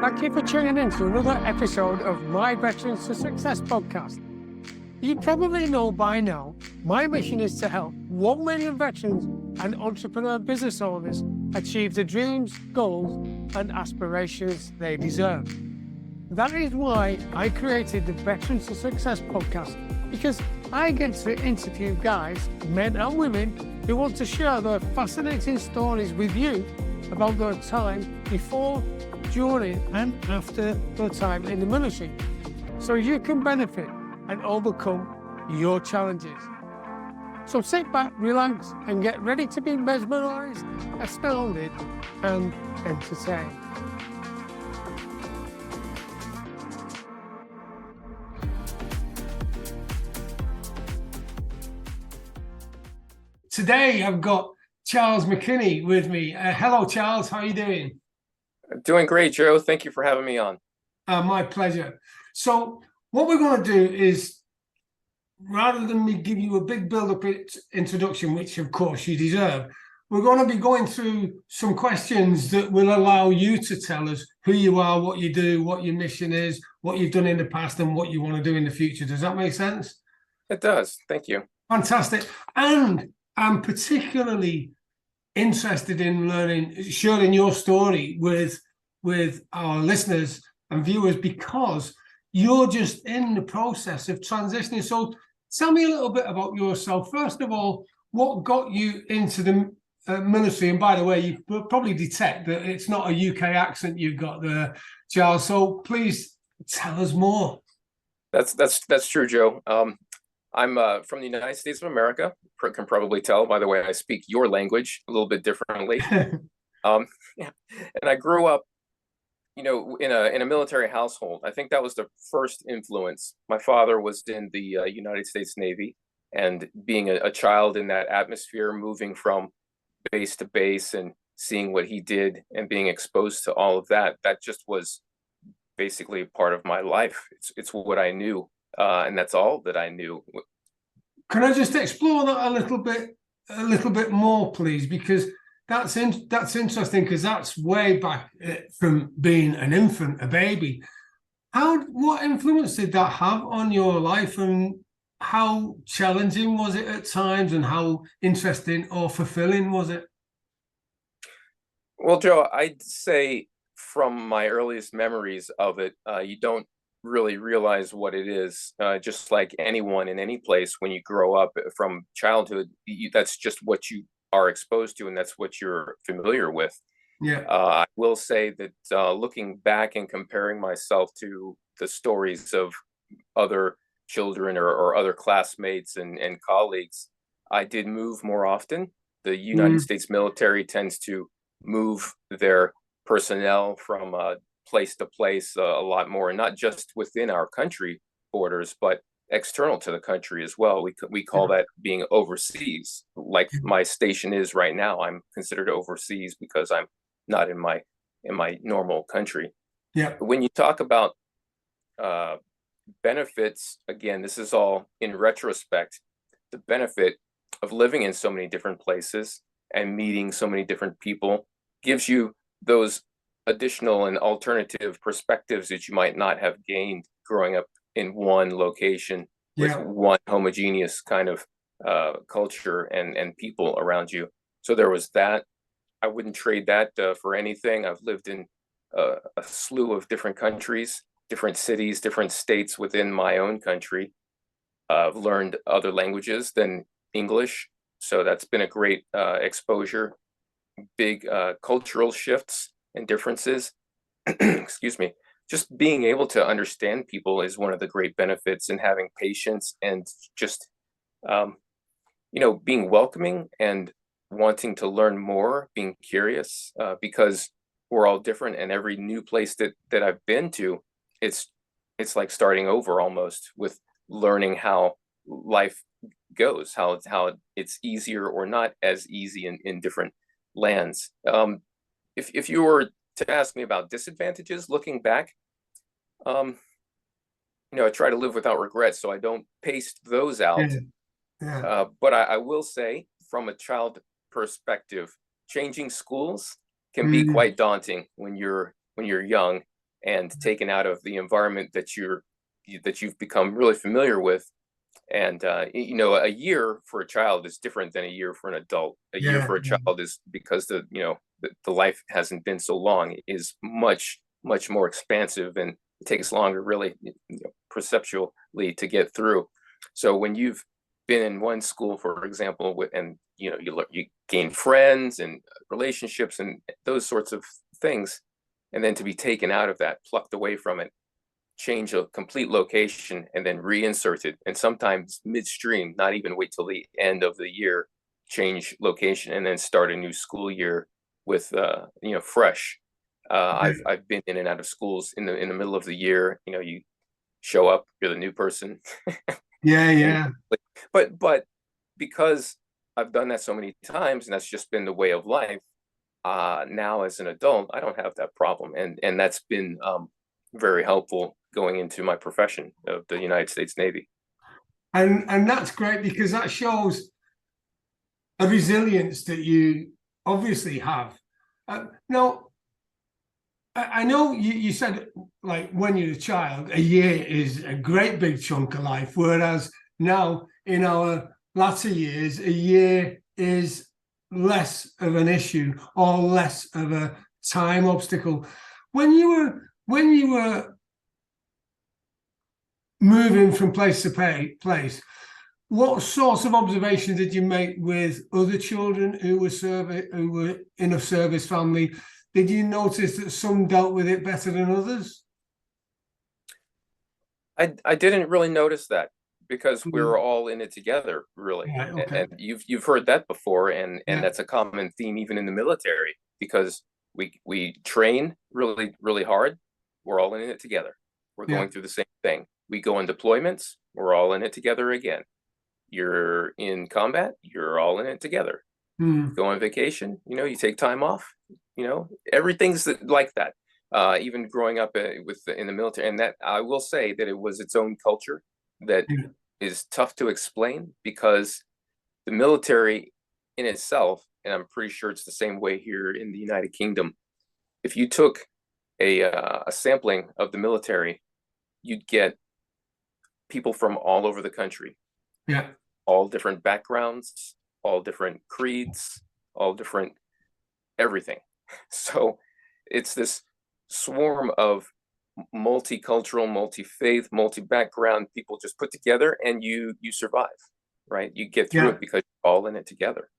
Thank you for tuning in to another episode of my Veterans to Success podcast. You probably know by now, my mission is to help 1 million veterans and entrepreneur business owners achieve the dreams, goals, and aspirations they deserve. That is why I created the Veterans to Success podcast, because I get to interview guys, men and women, who want to share their fascinating stories with you about their time before, during and after their time in the military, so you can benefit and overcome your challenges. So sit back, relax, and get ready to be mesmerized, astounded, and entertained. Today, I've got Charles McKinney with me. Hello, Charles. How are you doing? Doing great, Joe. Thank you for having me on. My pleasure. So what we're going to do is, rather than me give you a big build-up introduction, which of course you deserve, we're going to be going through some questions that will allow you to tell us who you are, what you do, what your mission is, what you've done in the past, and what you want to do in the future. Does that make sense? It does. Thank you. Fantastic. And I'm particularly interested in sharing your story with our listeners and viewers, because you're just in the process of transitioning. So tell me a little bit about yourself. First of all, what got you into the military? And by the way, you will probably detect that it's not a UK accent you've got there, Charles. So please tell us more. That's true, Joe. I'm from the United States of America. Can probably tell by the way I speak your language a little bit differently. And I grew up, in a military household. I think that was the first influence. My father was in the United States Navy, and being a child in that atmosphere, moving from base to base and seeing what he did and being exposed to all of that just was basically a part of my life. It's what I knew. And that's all that I knew. Can I just explore that a little bit more, please? Because that's interesting, because that's way back from being an infant, a baby. What influence did that have on your life, and how challenging was it at times, and how interesting or fulfilling was it? Well, Joe, I'd say from my earliest memories of it, you don't really realize what it is. Just like anyone in any place, when you grow up from childhood, that's just what you are exposed to, and that's what you're familiar with. Yeah. I will say that looking back and comparing myself to the stories of other children or other classmates and colleagues, I did move more often. The United States military tends to move their personnel from place to place a lot more, and not just within our country borders, but external to the country as well. We call that being overseas, like my station is right now. I'm considered overseas because I'm not in my normal country. Yeah. When you talk about benefits, again, this is all in retrospect. The benefit of living in so many different places and meeting so many different people gives you those additional and alternative perspectives that you might not have gained growing up in one location with one homogeneous kind of culture and people around you. So there was that. I wouldn't trade that for anything. I've lived in a slew of different countries, different cities, different states within my own country. I've learned other languages than English, so that's been a great exposure. Big cultural shifts and differences. Excuse me. Just being able to understand people is one of the great benefits, and having patience and just, being welcoming and wanting to learn more, being curious, because we're all different, and every new place that I've been to, it's like starting over almost, with learning how life goes, how it's easier or not as easy in different lands. If you were to ask me about disadvantages looking back, I try to live without regrets, so I don't paste those out. But I will say, from a child perspective, changing schools can be quite daunting when you're young, and taken out of the environment that you've become really familiar with. And a year for a child is different than a year for an adult. A year Yeah. for a child is, because the life hasn't been so long, is much more expansive, and it takes longer, really, perceptually, to get through. So when you've been in one school, for example, and you gain friends and relationships and those sorts of things, and then to be taken out of that, plucked away from it, change a complete location, and then reinserted, and sometimes midstream, not even wait till the end of the year, change location, and then start a new school year with fresh. I've been in and out of schools in the middle of the year. You show up, you're the new person. Yeah. But because I've done that so many times, and that's just been the way of life, now as an adult, I don't have that problem, and that's been very helpful going into my profession of the United States Navy. And that's great, because that shows a resilience that you obviously have. Now, I know you said, like, when you're a child, a year is a great big chunk of life, whereas now in our latter years, a year is less of an issue or less of a time obstacle. When you were moving from place to place, what sorts of observations did you make with other children who were in a service family? Did you notice that some dealt with it better than others? I didn't really notice that, because we were all in it together, really. Right, okay. And you've heard that before, and Yeah. that's a common theme even in the military, because we train really hard. We're all in it together. We're going through the same thing. We go on deployments, we're all in it together again. You're in combat, you're all in it together. Go on vacation, you take time off, everything's like that. Even growing up in the military, and that, I will say that it was its own culture that is tough to explain, because the military in itself, and I'm pretty sure it's the same way here in the United Kingdom, if you took a sampling of the military, you'd get people from all over the country. Yeah. All different backgrounds, all different creeds, all different everything. So it's this swarm of multicultural, multi-faith, multi-background people just put together, and you survive, right? You get through it because you're all in it together.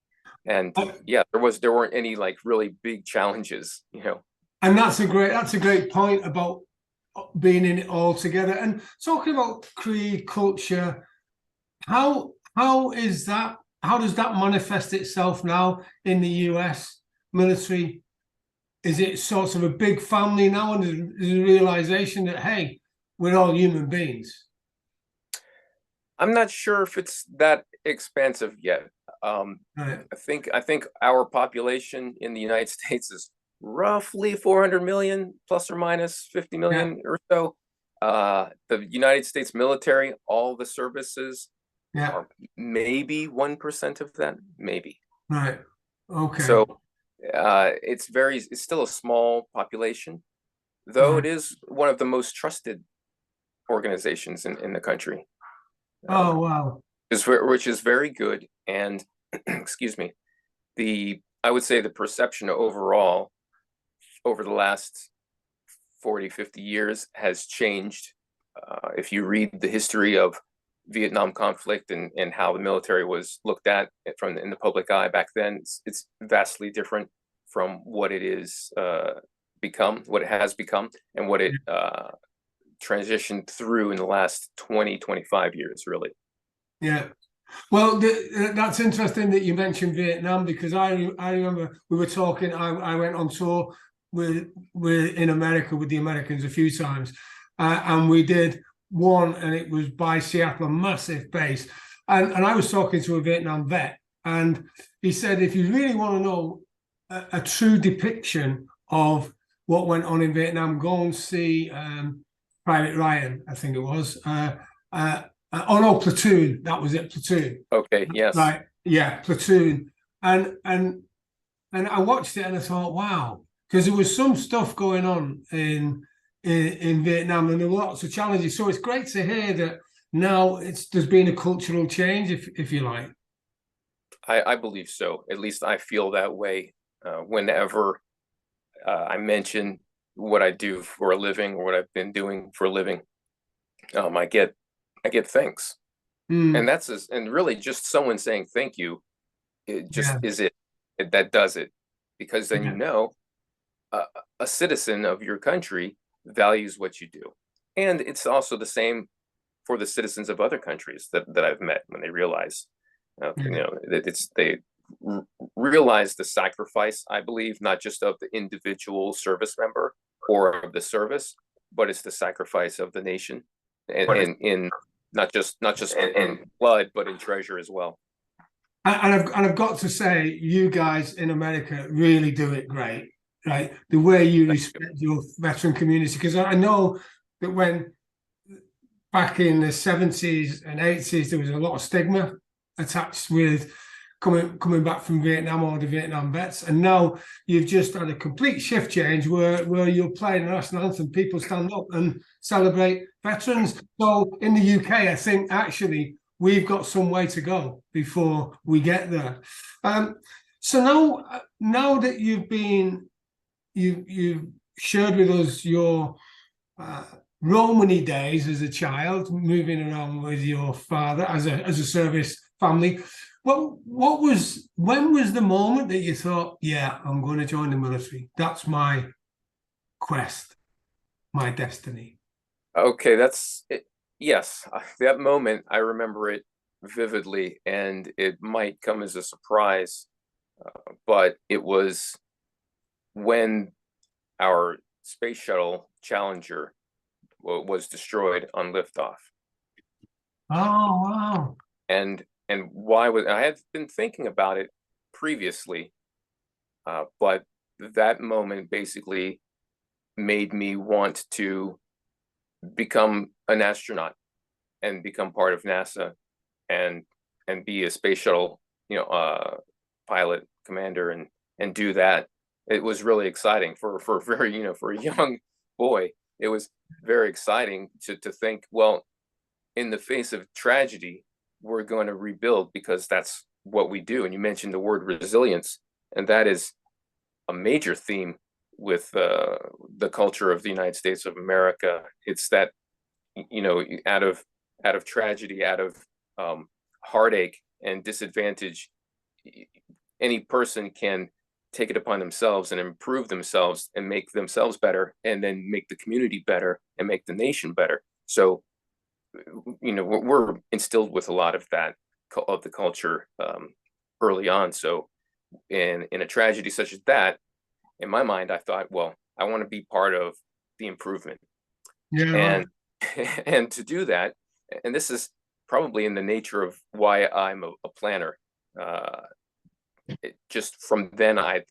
And there weren't any like really big challenges, And that's a great point about being in it all together. And talking about creed, culture, how does that manifest itself now in the US military? Is it sort of a big family now, and there's a realization that, hey, we're all human beings? I'm not sure if it's that expansive yet. Right. I think our population in the United States is roughly 400 million, plus or minus 50 million or so. The United States military, all the services, are maybe 1% of that, maybe. Right. Okay. So it's still a small population, though it is one of the most trusted organizations in the country. Oh, wow. Which is very good. And excuse me, I would say the perception overall over the last 40, 50 years has changed. If you read the history of Vietnam conflict and how the military was looked at in the public eye back then, it's vastly different from what it is what it has become, and what it transitioned through in the last 20, 25 years, really. Yeah. Well, that's interesting that you mentioned Vietnam, because I remember we were talking. I went on tour with in America with the Americans a few times, and we did one, and it was by Seattle, a massive base, and I was talking to a Vietnam vet, and he said, if you really want to know a true depiction of what went on in Vietnam, go and see Private Ryan, I think it was. Oh no, Platoon. That was it, Platoon. Okay, yes. Right, yeah, Platoon. And I watched it and I thought, wow, because there was some stuff going on in in Vietnam, and there were lots of challenges. So it's great to hear that now there's been a cultural change, if you like. I believe so. At least I feel that way whenever I mention what I do for a living or what I've been doing for a living. I get thanks, and and really just someone saying thank you. It just is it that does it, because then you know a citizen of your country values what you do, and it's also the same for the citizens of other countries that I've met when they realize, they realize the sacrifice, I believe, not just of the individual service member or of the service, but it's the sacrifice of the nation, and in not just in blood, but in treasure as well. And I've got to say, you guys in America really do it great, right? The way you respect your veteran community, because I know that when back in the 70s and 80s, there was a lot of stigma attached with coming back from Vietnam or the Vietnam vets, and now you've just had a complete shift change where you're playing the national anthem, people stand up and celebrate veterans. So in the UK, I think actually we've got some way to go before we get there. So now that you've shared with us your Romany days as a child, moving around with your father as a service family. Well, when was the moment that you thought, yeah, I'm going to join the military? That's my quest, my destiny. Okay, that's it. Yes, that moment, I remember it vividly, and it might come as a surprise, but it was when our space shuttle Challenger was destroyed on liftoff. Oh, wow. And why was I had been thinking about it previously, but that moment basically made me want to become an astronaut and become part of NASA and be a space shuttle, pilot, commander, and do that. It was really exciting for very, for a young boy. It was very exciting to think, well, in the face of tragedy, we're going to rebuild, because that's what we do. And you mentioned the word resilience, and that is a major theme with the culture of the United States of America. It's that, out of tragedy, out of heartache and disadvantage, any person can take it upon themselves and improve themselves and make themselves better, and then make the community better and make the nation better. So, we're instilled with a lot of that, of the culture, early on. So in a tragedy such as that, in my mind, I thought, well, I want to be part of the improvement. Yeah. And to do that, and this is probably in the nature of why I'm a planner. Just from then, I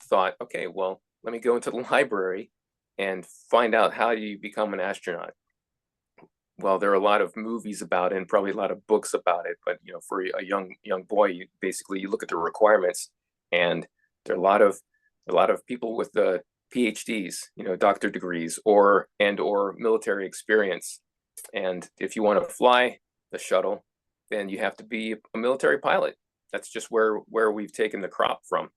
thought, okay, well, let me go into the library and find out how you become an astronaut. Well, there are a lot of movies about it and probably a lot of books about it, but for a young boy, you look at the requirements, and there are a lot of people with the PhDs, doctor degrees, or military experience. And if you want to fly the shuttle, then you have to be a military pilot. That's just where we've taken the crop from.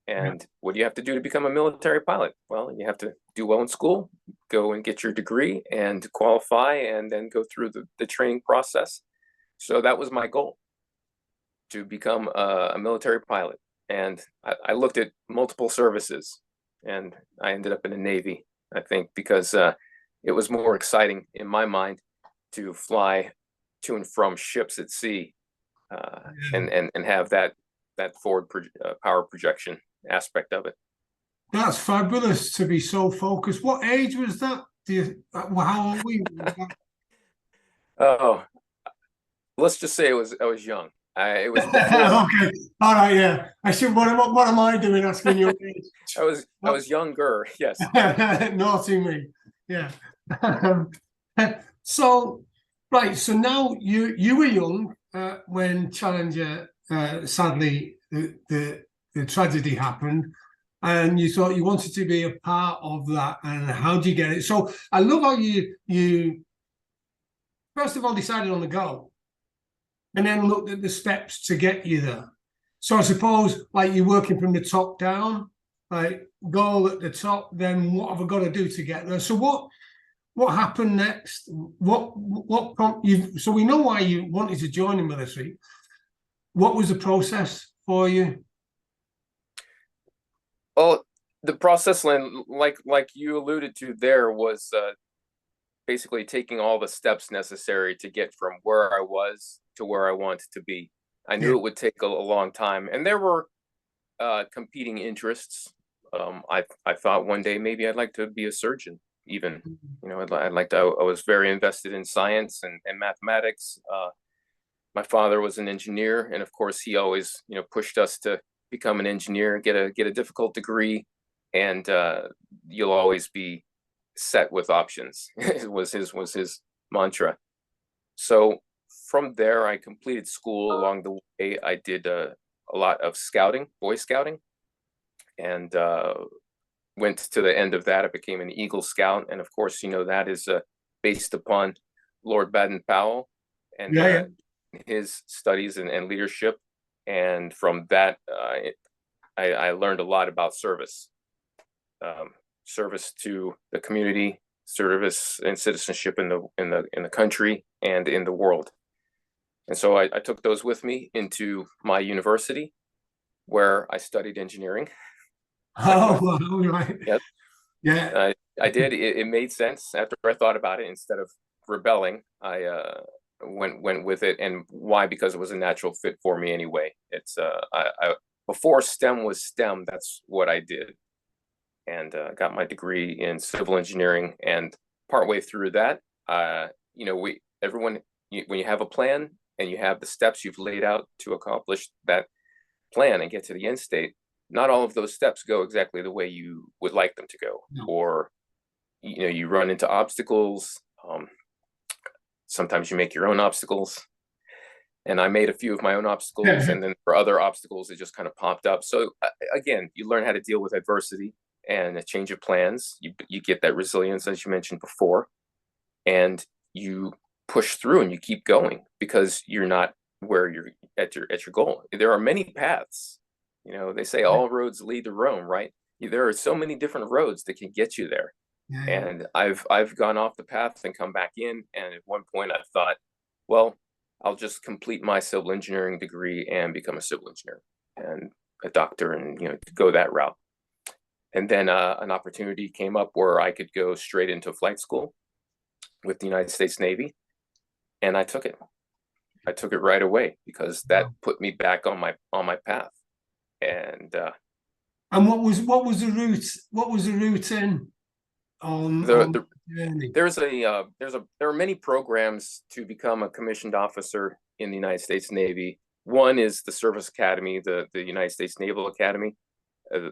And what do you have to do to become a military pilot? Well, you have to do well in school, go and get your degree and qualify, and then go through the training process. So that was my goal, to become a military pilot. And I looked at multiple services, and I ended up in the Navy, I think, because it was more exciting in my mind to fly to and from ships at sea, and have that forward power projection aspect of it. That's fabulous to be so focused. What age was that? How old were you? Oh, let's just say I was young. It was before. Okay, all right, yeah. I should. What am I doing asking your age? I was younger. Yes. Naughty me. Yeah. So, right. So now you were young when Challenger, sadly, the tragedy happened. and you thought you wanted to be a part of that. And how do you get it? So I love how you first of all decided on the goal, and then looked at the steps to get you there. So I suppose like you're working from the top down, like goal at the top, then what have I got to do to get there? So what happened next? What prompt you? So we know why you wanted to join the military. What was the process for you? Well, the process, Lynn, like you alluded to there, was basically taking all the steps necessary to get from where I was to where I wanted to be. I knew it would take a long time, and there were competing interests. I thought one day maybe I'd like to be a surgeon, even. You know, I'd like to. I was very invested in science and mathematics. My father was an engineer, and of course, he always pushed us to become an engineer, get a difficult degree, and you'll always be set with options. was his mantra. So from there, I completed school. Along the way, I did a lot of scouting, Boy Scouting, and went to the end of that. I became an Eagle Scout, and of course, that is based upon Lord Baden-Powell and his studies and leadership. And from that, I learned a lot about service, service to the community, service and citizenship in the country and in the world. And so I took those with me into my university, where I studied engineering. Oh, right. Yep. Yeah. I did. It made sense after I thought about it. Instead of rebelling, I went with it. And why? Because it was a natural fit for me anyway. It's I before STEM was STEM, that's what I did, and got my degree in civil engineering. And partway through that, everyone, when you have a plan and you have the steps you've laid out to accomplish that plan and get to the end state, not all of those steps go exactly the way you would like them to go. No. Or you run into obstacles. Sometimes you make your own obstacles, and I made a few of my own obstacles. And then for other obstacles, it just kind of popped up. So again, you learn how to deal with adversity and a change of plans. You get that resilience, as you mentioned before, and you push through and you keep going, because you're not where you're at your goal. There are many paths. They say all roads lead to Rome, right? There are so many different roads that can get you there. And I've gone off the path and come back in. And at one point I thought, well, I'll just complete my civil engineering degree and become a civil engineer and a doctor, and go that route. And then an opportunity came up where I could go straight into flight school with the United States Navy, and I took it. I took it right away, because that put me back on my path. And what was the route? What was the route in on the journey? There are many programs to become a commissioned officer in the United States Navy. One is the Service Academy, the United States Naval Academy.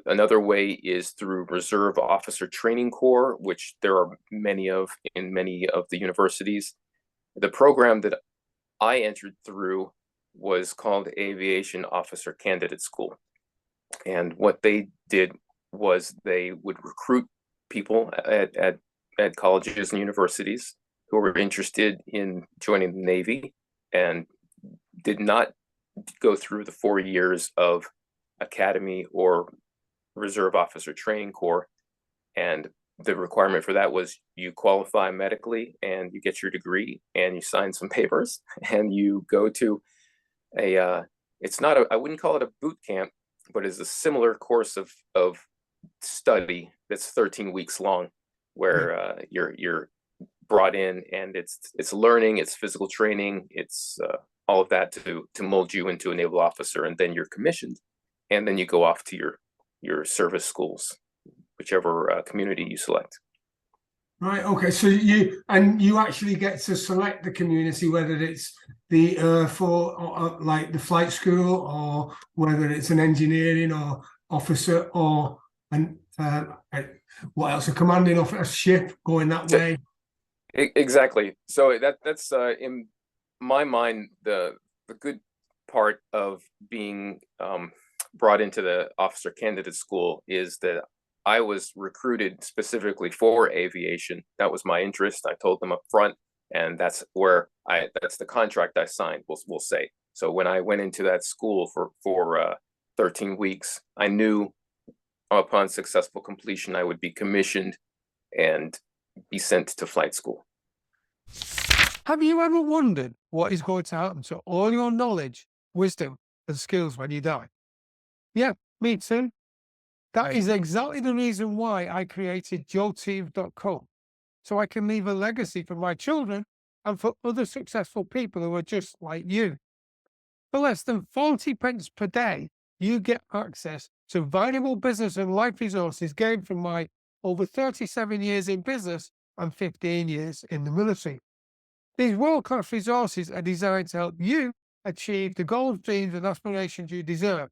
Another way is through Reserve Officer Training Corps, which there are many of in many of the universities. The program that I entered through was called Aviation Officer Candidate School. And what they did was they would recruit people at colleges and universities who were interested in joining the Navy and did not go through the 4 years of academy or Reserve Officer Training Corps. And the requirement for that was you qualify medically and you get your degree and you sign some papers and you go to it's not I wouldn't call it a boot camp, but it's a similar course of study that's 13 weeks long, where you're brought in, and it's learning, it's physical training, it's all of that to mold you into a naval officer, and then you're commissioned, and then you go off to your service schools, whichever community you select. Right. Okay. So you actually get to select the community, whether it's the like the flight school, or whether it's an engineering or officer, or what else, a commanding officer, a ship going that way. Exactly. So that's in my mind the good part of being brought into the officer candidate school is that I was recruited specifically for aviation. That was my interest. I told them up front, and that's the contract I signed, we'll say. So when I went into that school for 13 weeks, I knew upon successful completion, I would be commissioned and be sent to flight school. Have you ever wondered what is going to happen to all your knowledge, wisdom, and skills when you die? Yeah, me too. That is exactly the reason why I created joeteam.com, so I can leave a legacy for my children and for other successful people who are just like you. For less than 40 pence per day, you get access to valuable business and life resources gained from my over 37 years in business and 15 years in the military. These world-class resources are designed to help you achieve the goals, dreams, and aspirations you deserve.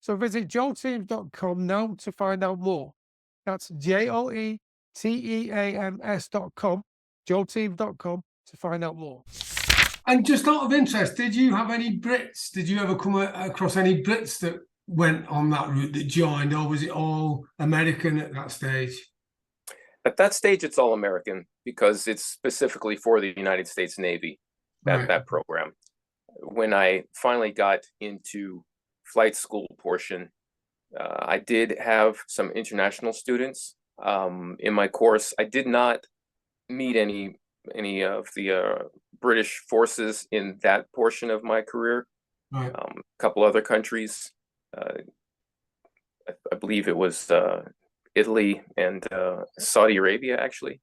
So visit joeteams.com now to find out more. That's joeteams.com, joeteams.com to find out more. And just out of interest, did you have any Brits? Did you ever come across any Brits that went on that route, that joined, or was it all American at that stage? At that stage, it's all American because it's specifically for the United States Navy, that program. When I finally got into flight school portion, I did have some international students in my course. I did not meet any of the British forces in that portion of my career. Right. A couple other countries. I believe it was Italy and Saudi Arabia, actually.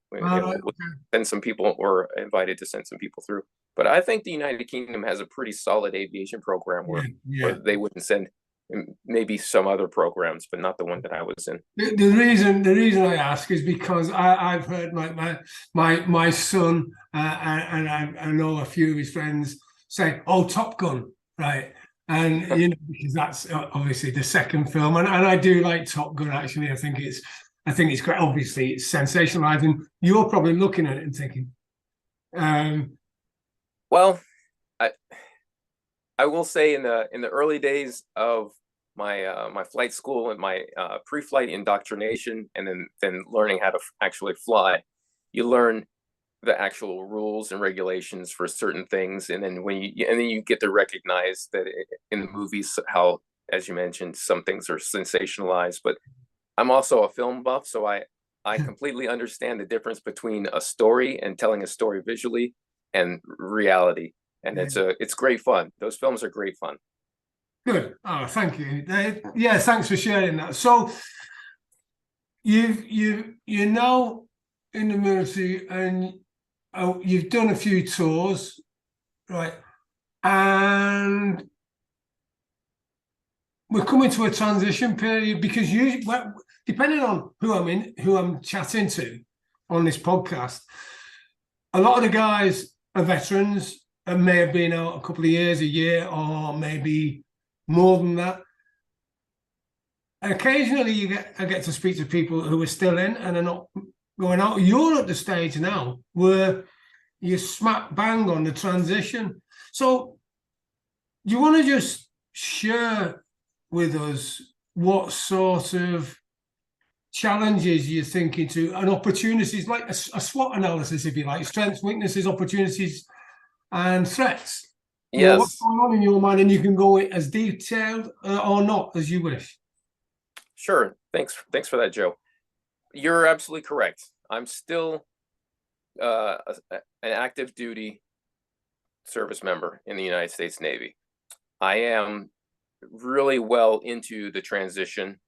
Send some people, or invited to send some people through. But I think the United Kingdom has a pretty solid aviation program where they wouldn't send maybe some other programs, but not the one that I was in. The reason I ask is because I've heard my son and I know a few of his friends say, "Oh, Top Gun," right? And because that's obviously the second film, and I do like Top Gun. Actually, I think it's great. Obviously, it's sensationalizing. You're probably looking at it and thinking, well, I will say in the early days of my my flight school and my pre-flight indoctrination, and then learning how to actually fly, you learn the actual rules and regulations for certain things, and then you get to recognize that in the movies how, as you mentioned, some things are sensationalized. But I'm also a film buff, so I completely understand the difference between a story and telling a story visually and reality, and it's great fun. Those films are great fun. Good. Oh, thank you. Yeah, thanks for sharing that. So you're now in the military, and you've done a few tours, right? And we're coming to a transition period, because depending on who I'm chatting to on this podcast, a lot of the guys are veterans and may have been out a couple of years, a year, or maybe more than that. And occasionally I get to speak to people who are still in and are not going out. You're at the stage now where you're smack bang on the transition. So you want to just share with us what sort of challenges you're thinking to, and opportunities, like a SWOT analysis, if you like, strengths, weaknesses, opportunities, and threats. Yes. What's going on in your mind, and you can go as detailed or not as you wish. Sure. Thanks for that, Joe. You're absolutely correct. I'm still an active duty service member in the United States Navy. I am really well into the transition.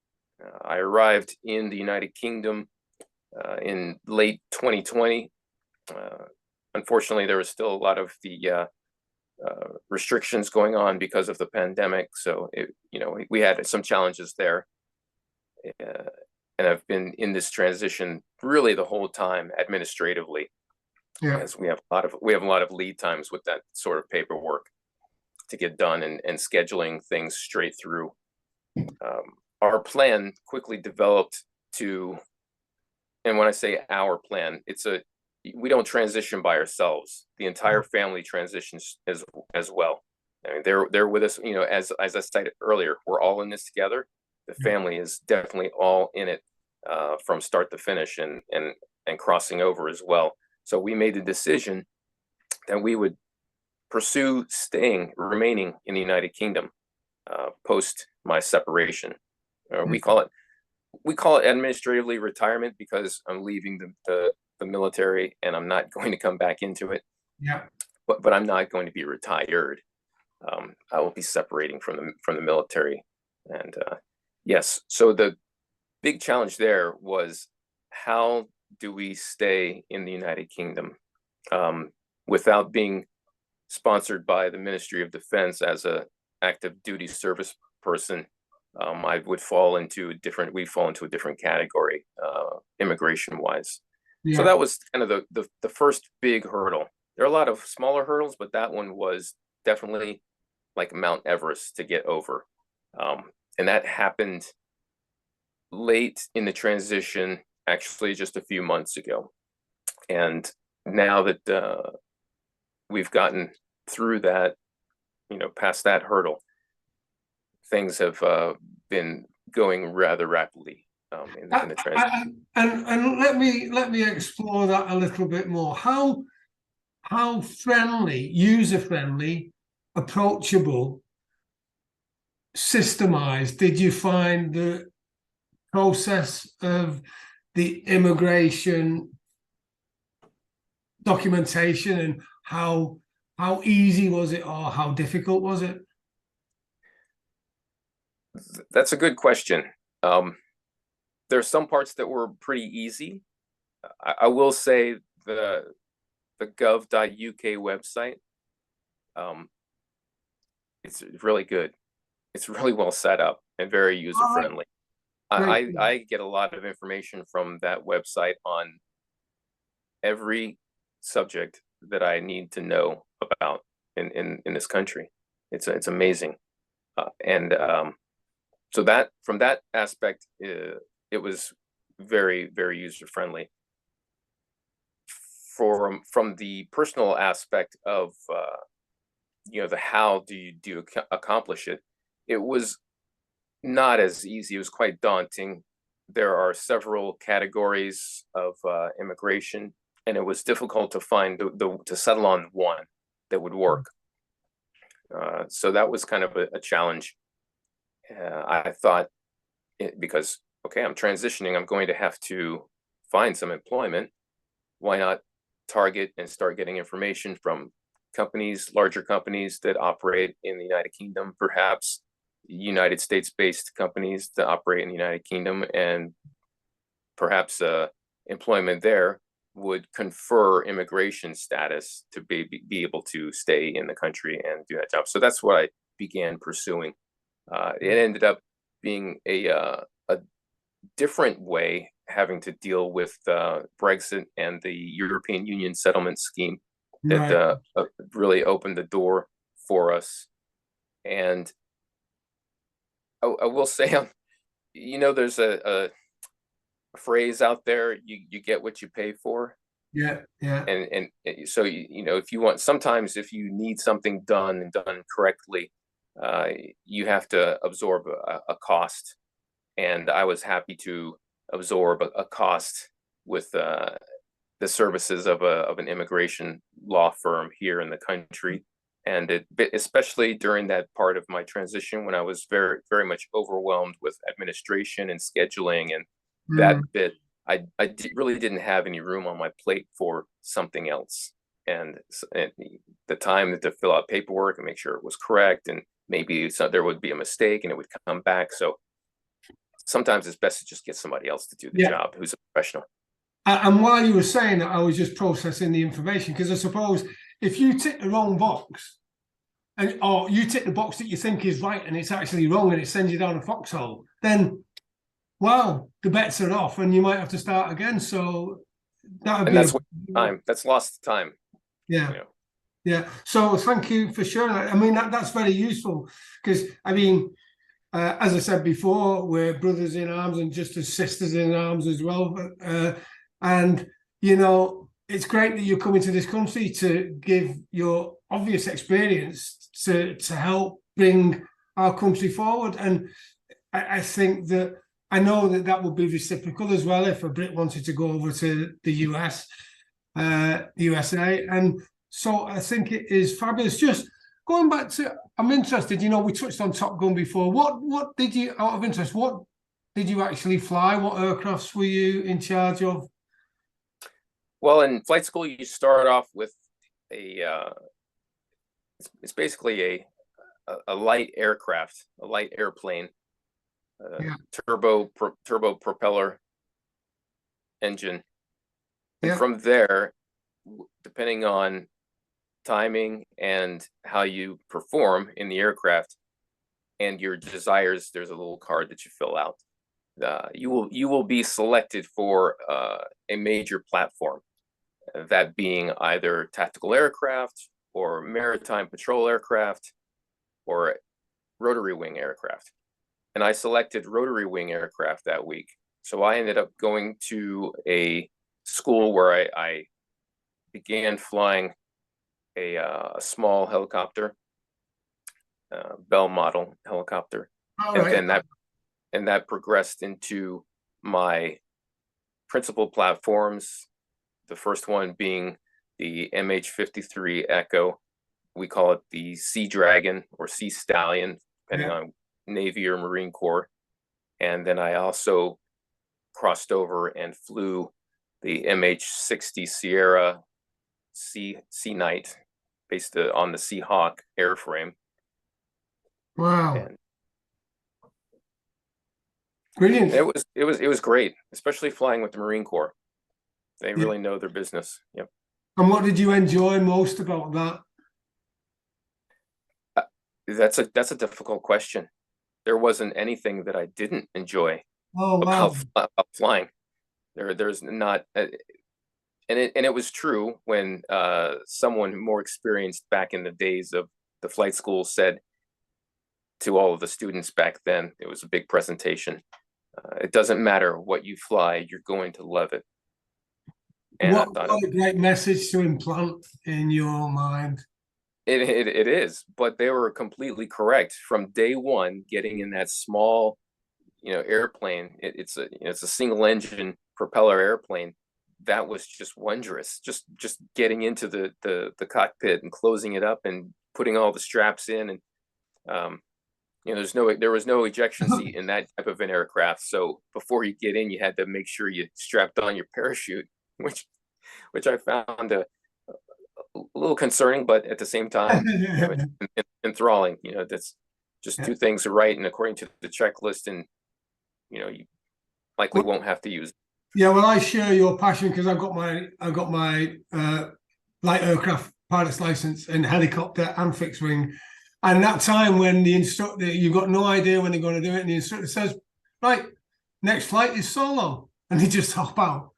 I arrived in the United Kingdom in late 2020. Unfortunately, there was still a lot of the restrictions going on because of the pandemic. So, we had some challenges there. And I've been in this transition really the whole time administratively. As we have a lot of lead times with that sort of paperwork to get done, and scheduling things straight through. Our plan quickly developed to, and when I say our plan, we don't transition by ourselves. The entire family transitions as well. I mean, they're with us, you know, as I stated earlier, we're all in this together. The family is definitely all in it from start to finish, and crossing over as well. So we made the decision that we would pursue remaining in the United Kingdom post my separation. We call it administratively retirement, because I'm leaving the military and I'm not going to come back into it. Yeah. But I'm not going to be retired. I will be separating from the military. And yes, so the big challenge there was, how do we stay in the United Kingdom without being sponsored by the Ministry of Defense as a active duty service person? We fall into a different category, immigration wise. Yeah. So that was kind of the first big hurdle. There are a lot of smaller hurdles, but that one was definitely like Mount Everest to get over. And that happened late in the transition, actually just a few months ago. And now that we've gotten through that, you know, past that hurdle, things have been going rather rapidly in the transition. And let me explore that a little bit more. How friendly, user-friendly, approachable, systemized did you find the process of the immigration documentation, and how easy was it, or how difficult was it? That's a good question. There are some parts that were pretty easy. I will say the gov.uk website, it's really good. It's really well set up and very user friendly. I get a lot of information from that website on every subject that I need to know about in this country. It's amazing. So that, from that aspect, it was very, very user friendly. From the personal aspect of you know, the how do you accomplish it, it was not as easy. It was quite daunting. There are several categories of immigration, and it was difficult to find to settle on one that would work. So that was kind of a challenge. I thought, because, okay, I'm transitioning, I'm going to have to find some employment. Why not target and start getting information from companies, larger companies that operate in the United Kingdom, perhaps United States-based companies that operate in the United Kingdom, and perhaps employment there would confer immigration status to be able to stay in the country and do that job. So that's what I began pursuing. It ended up being a different way, having to deal with Brexit and the European Union settlement scheme that really opened the door for us. And I will say, you know, there's a phrase out there: you get what you pay for. Yeah. And so, you know, if you want, sometimes if you need something done and done correctly, you have to absorb a cost. And I was happy to absorb a cost with the services of an immigration law firm here in the country. And especially during that part of my transition, when I was very, very much overwhelmed with administration and scheduling and that bit, I really didn't have any room on my plate for something else. And the time to fill out paperwork and make sure it was correct, and maybe there would be a mistake and it would come back. So sometimes it's best to just get somebody else to do the job who's a professional. And while you were saying that, I was just processing the information, because I suppose if you tick the wrong box, or you tick the box that you think is right and it's actually wrong, and it sends you down a foxhole, then, well, the bets are off and you might have to start again. So that would be that's time. That's lost time. Yeah. You know. Yeah. So thank you for sharing that. I mean, that's very useful, because, I mean, as I said before, we're brothers in arms and just as sisters in arms as well. And, you know, it's great that you're coming to this country to give your obvious experience to help bring our country forward. And I think that I know that would be reciprocal as well if a Brit wanted to go over to the USA. And so I think it is fabulous. Just going back to, I'm interested, we touched on Top Gun before. What did you, out of interest, what did you actually fly? What aircrafts were you in charge of? Well, in flight school, you start off with it's basically a light aircraft, a light airplane, turbo propeller engine. And from there, depending on timing and how you perform in the aircraft and your desires, there's a little card that you fill out. You will be selected for a major platform, that being either tactical aircraft or maritime patrol aircraft or rotary wing aircraft. And I selected rotary wing aircraft that week. So I ended up going to a school where I began flying a small helicopter, Bell model helicopter. And that progressed into my principal platforms. The first one being the MH-53 Echo. We call it the Sea Dragon or Sea Stallion, depending on Navy or Marine Corps. And then I also crossed over and flew the MH-60 Sierra Sea Knight, based on the Seahawk airframe. Wow. And brilliant. It was great, especially flying with the Marine Corps. They really know their business. Yep. And what did you enjoy most about that? That's a difficult question. There wasn't anything that I didn't enjoy about flying. There's not, and it was true when someone more experienced back in the days of the flight school said to all of the students back then, it was a big presentation. It doesn't matter what you fly, you're going to love it. And what a great message to implant in your mind. It is, but they were completely correct from day one. Getting in that small, airplane, it's a single engine propeller airplane. That was just wondrous. Just getting into the cockpit and closing it up and putting all the straps in, and there was no ejection seat in that type of an aircraft. So before you get in, you had to make sure you strapped on your parachute, which I found a little concerning, but at the same time, enthralling. That's just two things are right, and according to the checklist, and you likely won't have to use it. Yeah, well, I share your passion because I've got my light aircraft pilot's license in helicopter and fixed wing. And that time when the instructor, you've got no idea when they're going to do it, and the instructor says, "Right, next flight is solo," and they just hop out.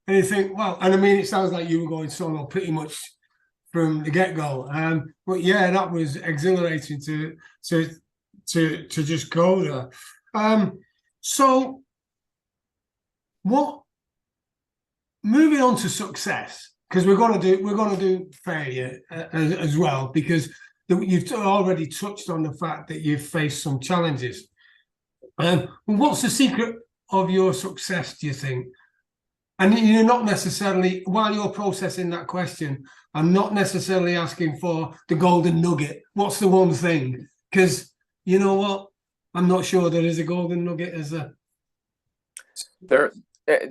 And you think, well, and I mean, it sounds like you were going solo pretty much from the get-go. But yeah, that was exhilarating to just go there. So moving on to success, because we're going to do failure as well, because you've already touched on the fact that you've faced some challenges. What's the secret of your success, do you think? And you're not necessarily, while you're processing that question, I'm not necessarily asking for the golden nugget. What's the one thing? Because you know what? I'm not sure there is a golden nugget, is there?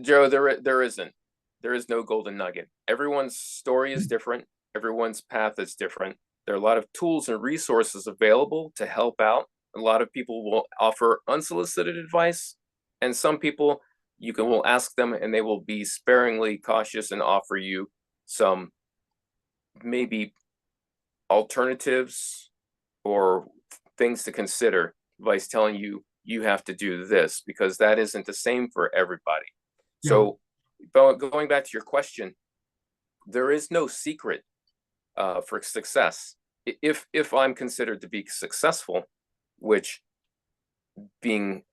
Joe, there isn't. There is no golden nugget. Everyone's story is different. Everyone's path is different. There are a lot of tools and resources available to help out. A lot of people will offer unsolicited advice, and some people will ask them and they will be sparingly cautious and offer you some maybe alternatives or things to consider, advice telling you have to do this, because that isn't the same for everybody. Yeah. So going back to your question, there is no secret for success. If I'm considered to be successful, which being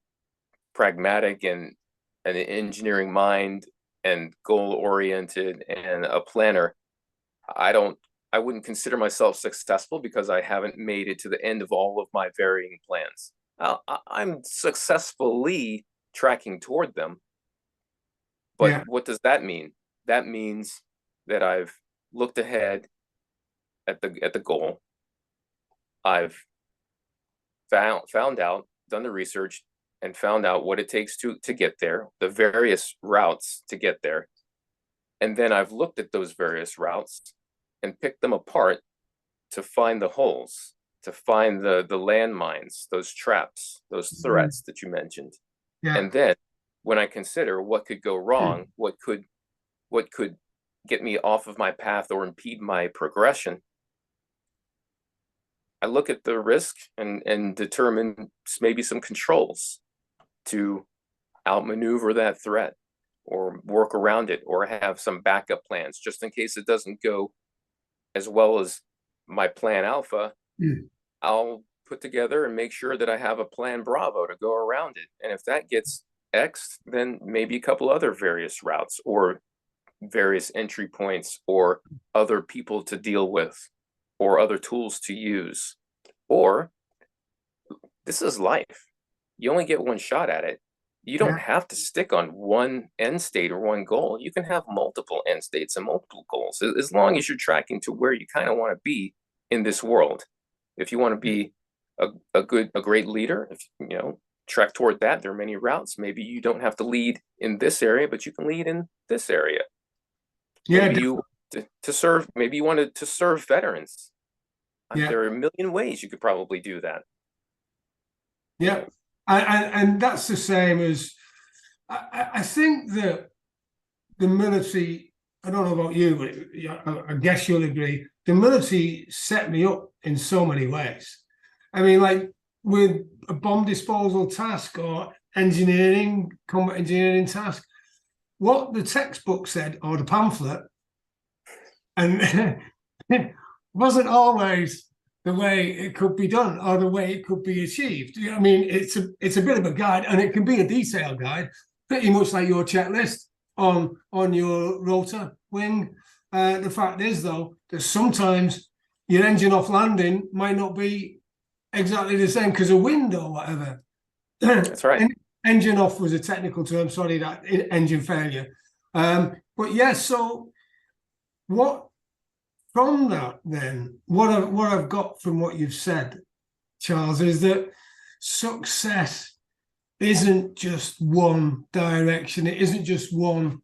pragmatic and an engineering mind and goal oriented and a planner, I don't I wouldn't consider myself successful because I haven't made it to the end of all of my varying plans. I'm successfully tracking toward them. But what does that mean? That means that I've looked ahead at the goal. I've found out, done the research, and found out what it takes to get there, the various routes to get there. And then I've looked at those various routes and picked them apart to find the holes, to find the landmines, those traps, those threats that you mentioned. And then when I consider what could go wrong, what could get me off of my path or impede my progression, I look at the risk and determine maybe some controls to outmaneuver that threat or work around it or have some backup plans just in case it doesn't go as well as my plan alpha. I'll put together and make sure that I have a plan Bravo to go around it. And if that gets X, then maybe a couple other various routes or various entry points or other people to deal with or other tools to use. Or this is life. You only get one shot at it. You don't have to stick on one end state or one goal. You can have multiple end states and multiple goals as long as you're tracking to where you kind of want to be in this world. If you want to be a great leader, if track toward that, there are many routes. Maybe you don't have to lead in this area, but you can lead in this area. Maybe you to serve. Maybe you wanted to serve veterans. There are a million ways you could probably do that. Yeah. And that's the same as, I think that the military, I don't know about you, but I guess you'll agree, the military set me up in so many ways. I mean, like with a bomb disposal task or engineering, combat engineering task, what the textbook said or the pamphlet, and it wasn't always the way it could be done or the way it could be achieved. I mean, it's a bit of a guide, and it can be a detailed guide, pretty much like your checklist on your rotor wing. The fact is, though, that sometimes your engine off landing might not be exactly the same because of wind or whatever. That's right. Engine off was a technical term. Sorry, that engine failure. But yes, so what? From that, then, what I've got from what you've said, Charles, is that success isn't just one direction. It isn't just one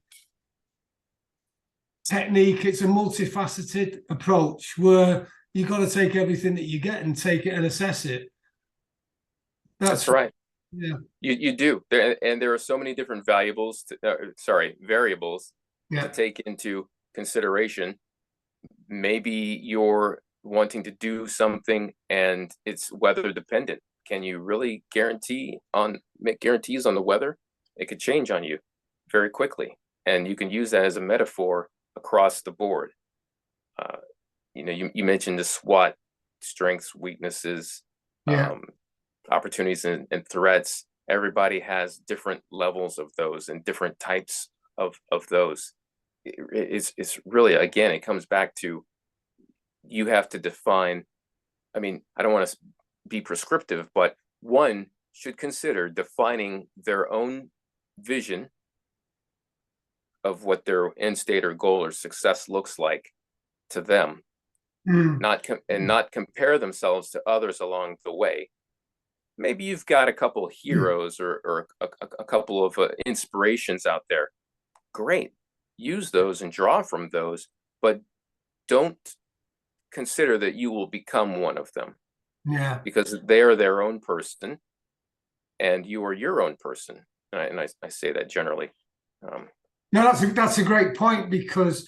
technique. It's a multifaceted approach where you've got to take everything that you get and take it and assess it. That's right. Yeah, you do. There are so many different variables to take into consideration. Maybe you're wanting to do something and it's weather dependent. Can you really make guarantees on the weather? It could change on you very quickly. And you can use that as a metaphor across the board. You mentioned the SWOT, strengths, weaknesses, opportunities and threats. Everybody has different levels of those and different types of those. It's really, again, it comes back to you have to define. I mean, I don't want to be prescriptive, but one should consider defining their own vision of what their end state or goal or success looks like to them, not compare themselves to others along the way. Maybe you've got a couple of heroes or a couple of inspirations out there. Great. Use those and draw from those, but don't consider that you will become one of them. Yeah. Because they are their own person and you are your own person. And I say that generally. No, that's a great point, because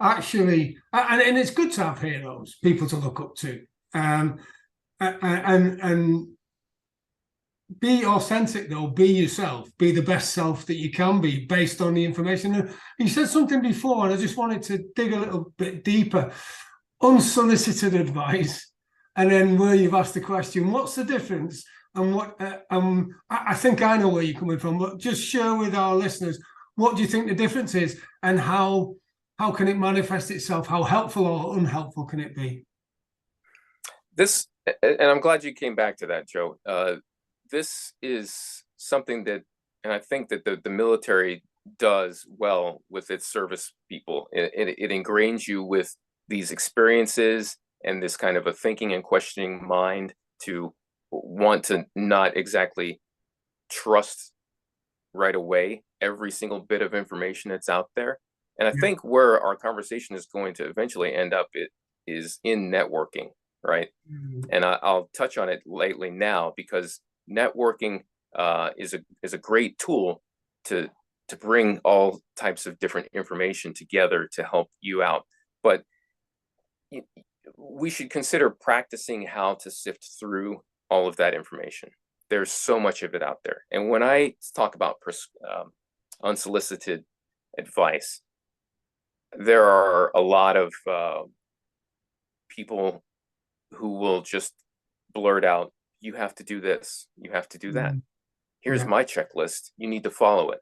actually, and it's good to have heroes, people to look up to, and be authentic, though. Be yourself. Be the best self that you can be based on the information. And you said something before, and I just wanted to dig a little bit deeper. Unsolicited advice, and then where you've asked the question, what's the difference? And what I think I know where you're coming from, but just share with our listeners, what do you think the difference is, and how How can it manifest itself? How helpful or unhelpful can it be? This, and I'm glad you came back to that, Joe. This is something that, and I think that the military does well with its service people. It ingrains you with these experiences and this kind of a thinking and questioning mind to want to not exactly trust right away every single bit of information that's out there. And I Yeah. think where our conversation is going to eventually end up it is in networking, right? Mm. And I'll touch on it lately now because networking is a great tool to bring all types of different information together to help you out. But we should consider practicing how to sift through all of that information. There's so much of it out there. And when I talk about unsolicited advice, there are a lot of people who will just blurt out, you have to do this, you have to do that. Mm. Here's Yeah. my checklist. You need to follow it.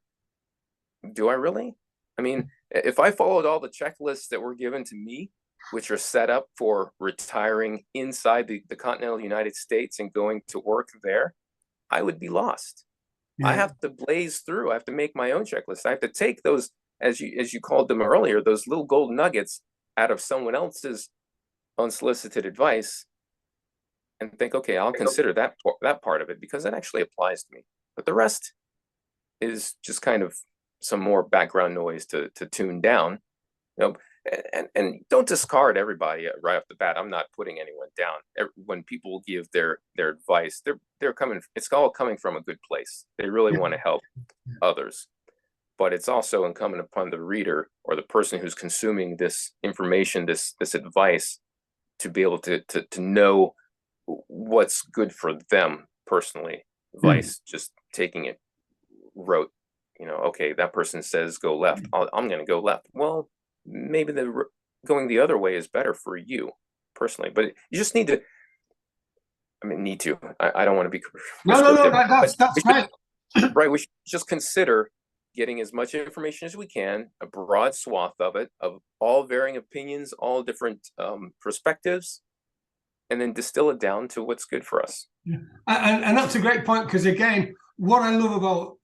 Do I really? I mean, if I followed all the checklists that were given to me, which are set up for retiring inside the continental United States and going to work there, I would be lost. I Yeah. have to blaze through. I have to make my own checklist. I have to take those, as you called them earlier, those little gold nuggets out of someone else's unsolicited advice and think, okay, I'll consider that part of it because it actually applies to me. But the rest is just kind of some more background noise to tune down. You know, and don't discard everybody right off the bat. I'm not putting anyone down. When people give their advice, they're coming. It's all coming from a good place. They really Yeah. want to help others, but it's also incumbent upon the reader or the person who's consuming this information, this advice, to be able to know what's good for them personally. Mm. Vice just taking it rote. Okay, that person says go left. I'm going to go left. Well, maybe going the other way is better for you personally, but you just need to. I mean, need to. I don't want to be No. prescriptive, That's but that's right. right. We should just consider getting as much information as we can, a broad swath of it, of all varying opinions, all different perspectives, and then distill it down to what's good for us. Yeah. And that's a great point because again, what I love about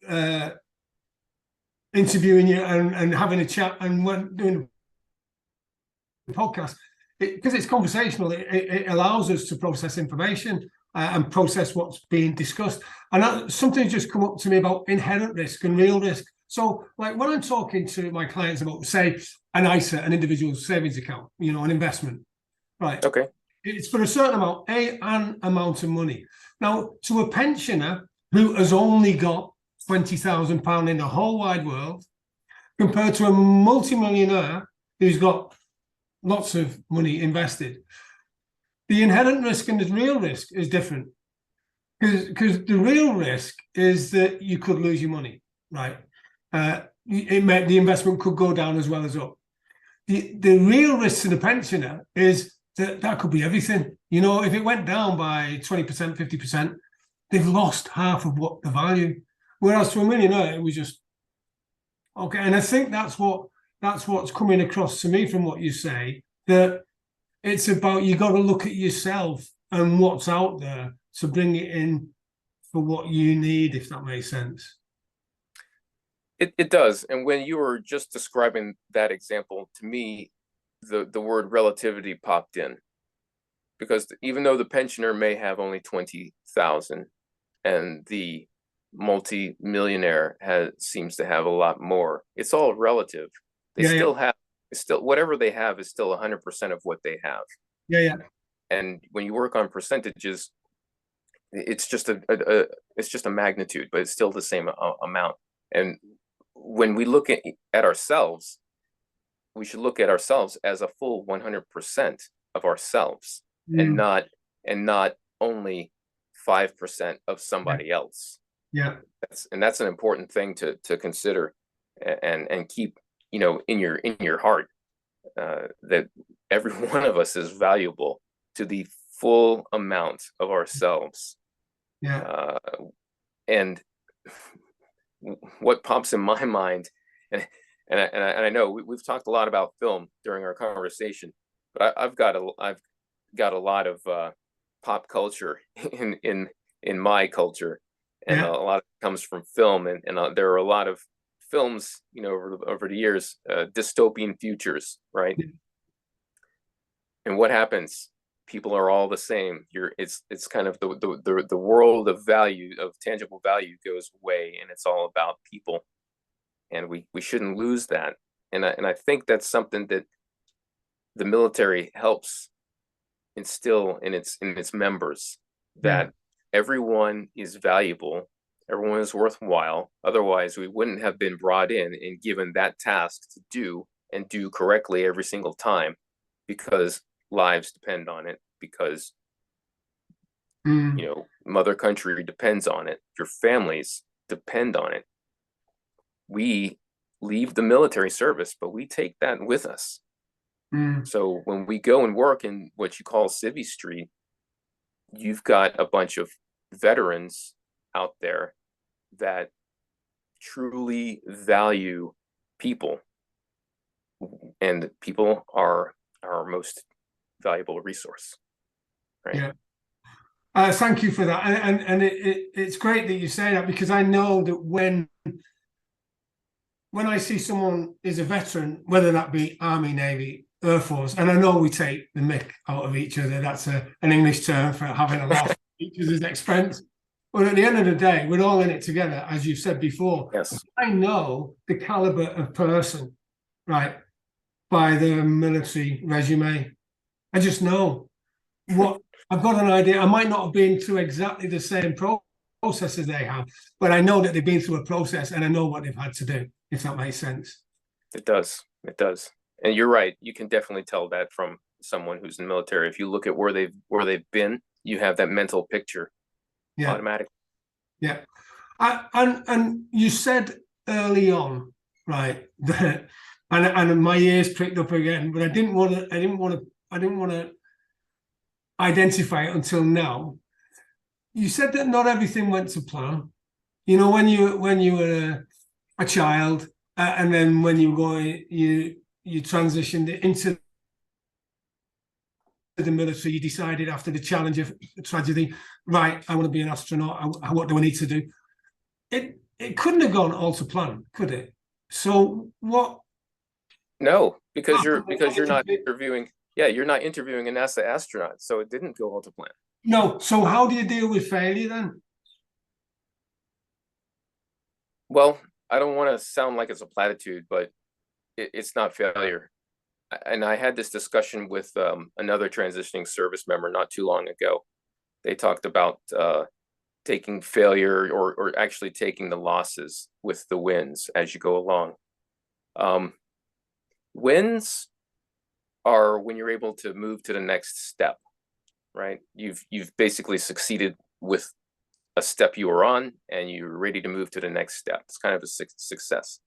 interviewing you and having a chat and when doing the podcast, because it's conversational, it allows us to process information and process what's being discussed. And something just come up to me about inherent risk and real risk. So, like when I'm talking to my clients about, say, an ISA, an individual savings account, an investment, right? Okay. It's for a certain amount, an amount of money. Now, to a pensioner who has only got £20,000 in the whole wide world, compared to a multimillionaire who's got lots of money invested, the inherent risk and the real risk is different. Because the real risk is that you could lose your money, right? The investment could go down as well as up. The real risk to the pensioner is that could be everything. If it went down by 20%, 50%, they've lost half of what the value. Whereas to a millionaire, it was just okay. And I think that's what's coming across to me from what you say, that it's about you got to look at yourself and what's out there to bring it in for what you need, if that makes sense. It does. And when you were just describing that example to me, the word relativity popped in, because even though the pensioner may have only 20,000 and the multi-millionaire seems to have a lot more, it's all relative. They still have, whatever they have is still 100% of what they have. Yeah. And when you work on percentages, it's just a magnitude, but it's still the same amount. And when we look at ourselves, we should look at ourselves as a full 100% of ourselves, and not only 5% of somebody else. Yeah. That's an important thing to consider and keep in your heart, that every one of us is valuable to the full amount of ourselves. And what pops in my mind, and And I know we've talked a lot about film during our conversation, but I've got a lot of pop culture in my culture, and Yeah. a lot of it comes from film, and there are a lot of films, over the years, dystopian futures, right? And what happens? People are all the same. It's kind of the world of value, of tangible value, goes away, and it's all about people, and we shouldn't lose that. And I think that's something that the military helps instill in its members, Yeah. that everyone is valuable, everyone is worthwhile. Otherwise, we wouldn't have been brought in and given that task to do, and do correctly every single time, because lives depend on it, because Mm. mother country depends on it, your families depend on it. We leave the military service, but we take that with us. Mm. So when we go and work in what you call Civvy Street, you've got a bunch of veterans out there that truly value people, and people are our most valuable resource, right? Yeah. Thank you for that. And it's great that you say that, because I know that when I see someone is a veteran, whether that be Army, Navy, Air Force, and I know we take the mick out of each other. That's an English term for having a laugh at each other's expense. But at the end of the day, we're all in it together, as you've said before. Yes. I know the caliber of person, right, by the military resume. I just know what I've got an idea. I might not have been through exactly the same process as they have, but I know that they've been through a process, and I know what they've had to do, if that makes sense. It does. It does. And you're right. You can definitely tell that from someone who's in the military. If you look at where they've been, you have that mental picture Yeah. automatically. Yeah. And you said early on, right, that and my ears pricked up again, but I didn't want to identify it until now. You said that not everything went to plan. When you were a child, and then when you go, you transitioned into the military. You decided, after the challenge of tragedy, right, I want to be an astronaut. What do I need to do? It couldn't have gone all to plan, could it? So what? No, because you're not interviewing. Yeah, you're not interviewing a NASA astronaut, so it didn't go all to plan. No. So how do you deal with failure then? Well, I don't want to sound like it's a platitude, but it's not failure. And I had this discussion with another transitioning service member not too long ago. They talked about taking failure, or actually taking the losses with the wins as you go along. Wins are when you're able to move to the next step, right? You've basically succeeded with a step you were on, and you're ready to move to the next step. It's kind of a success.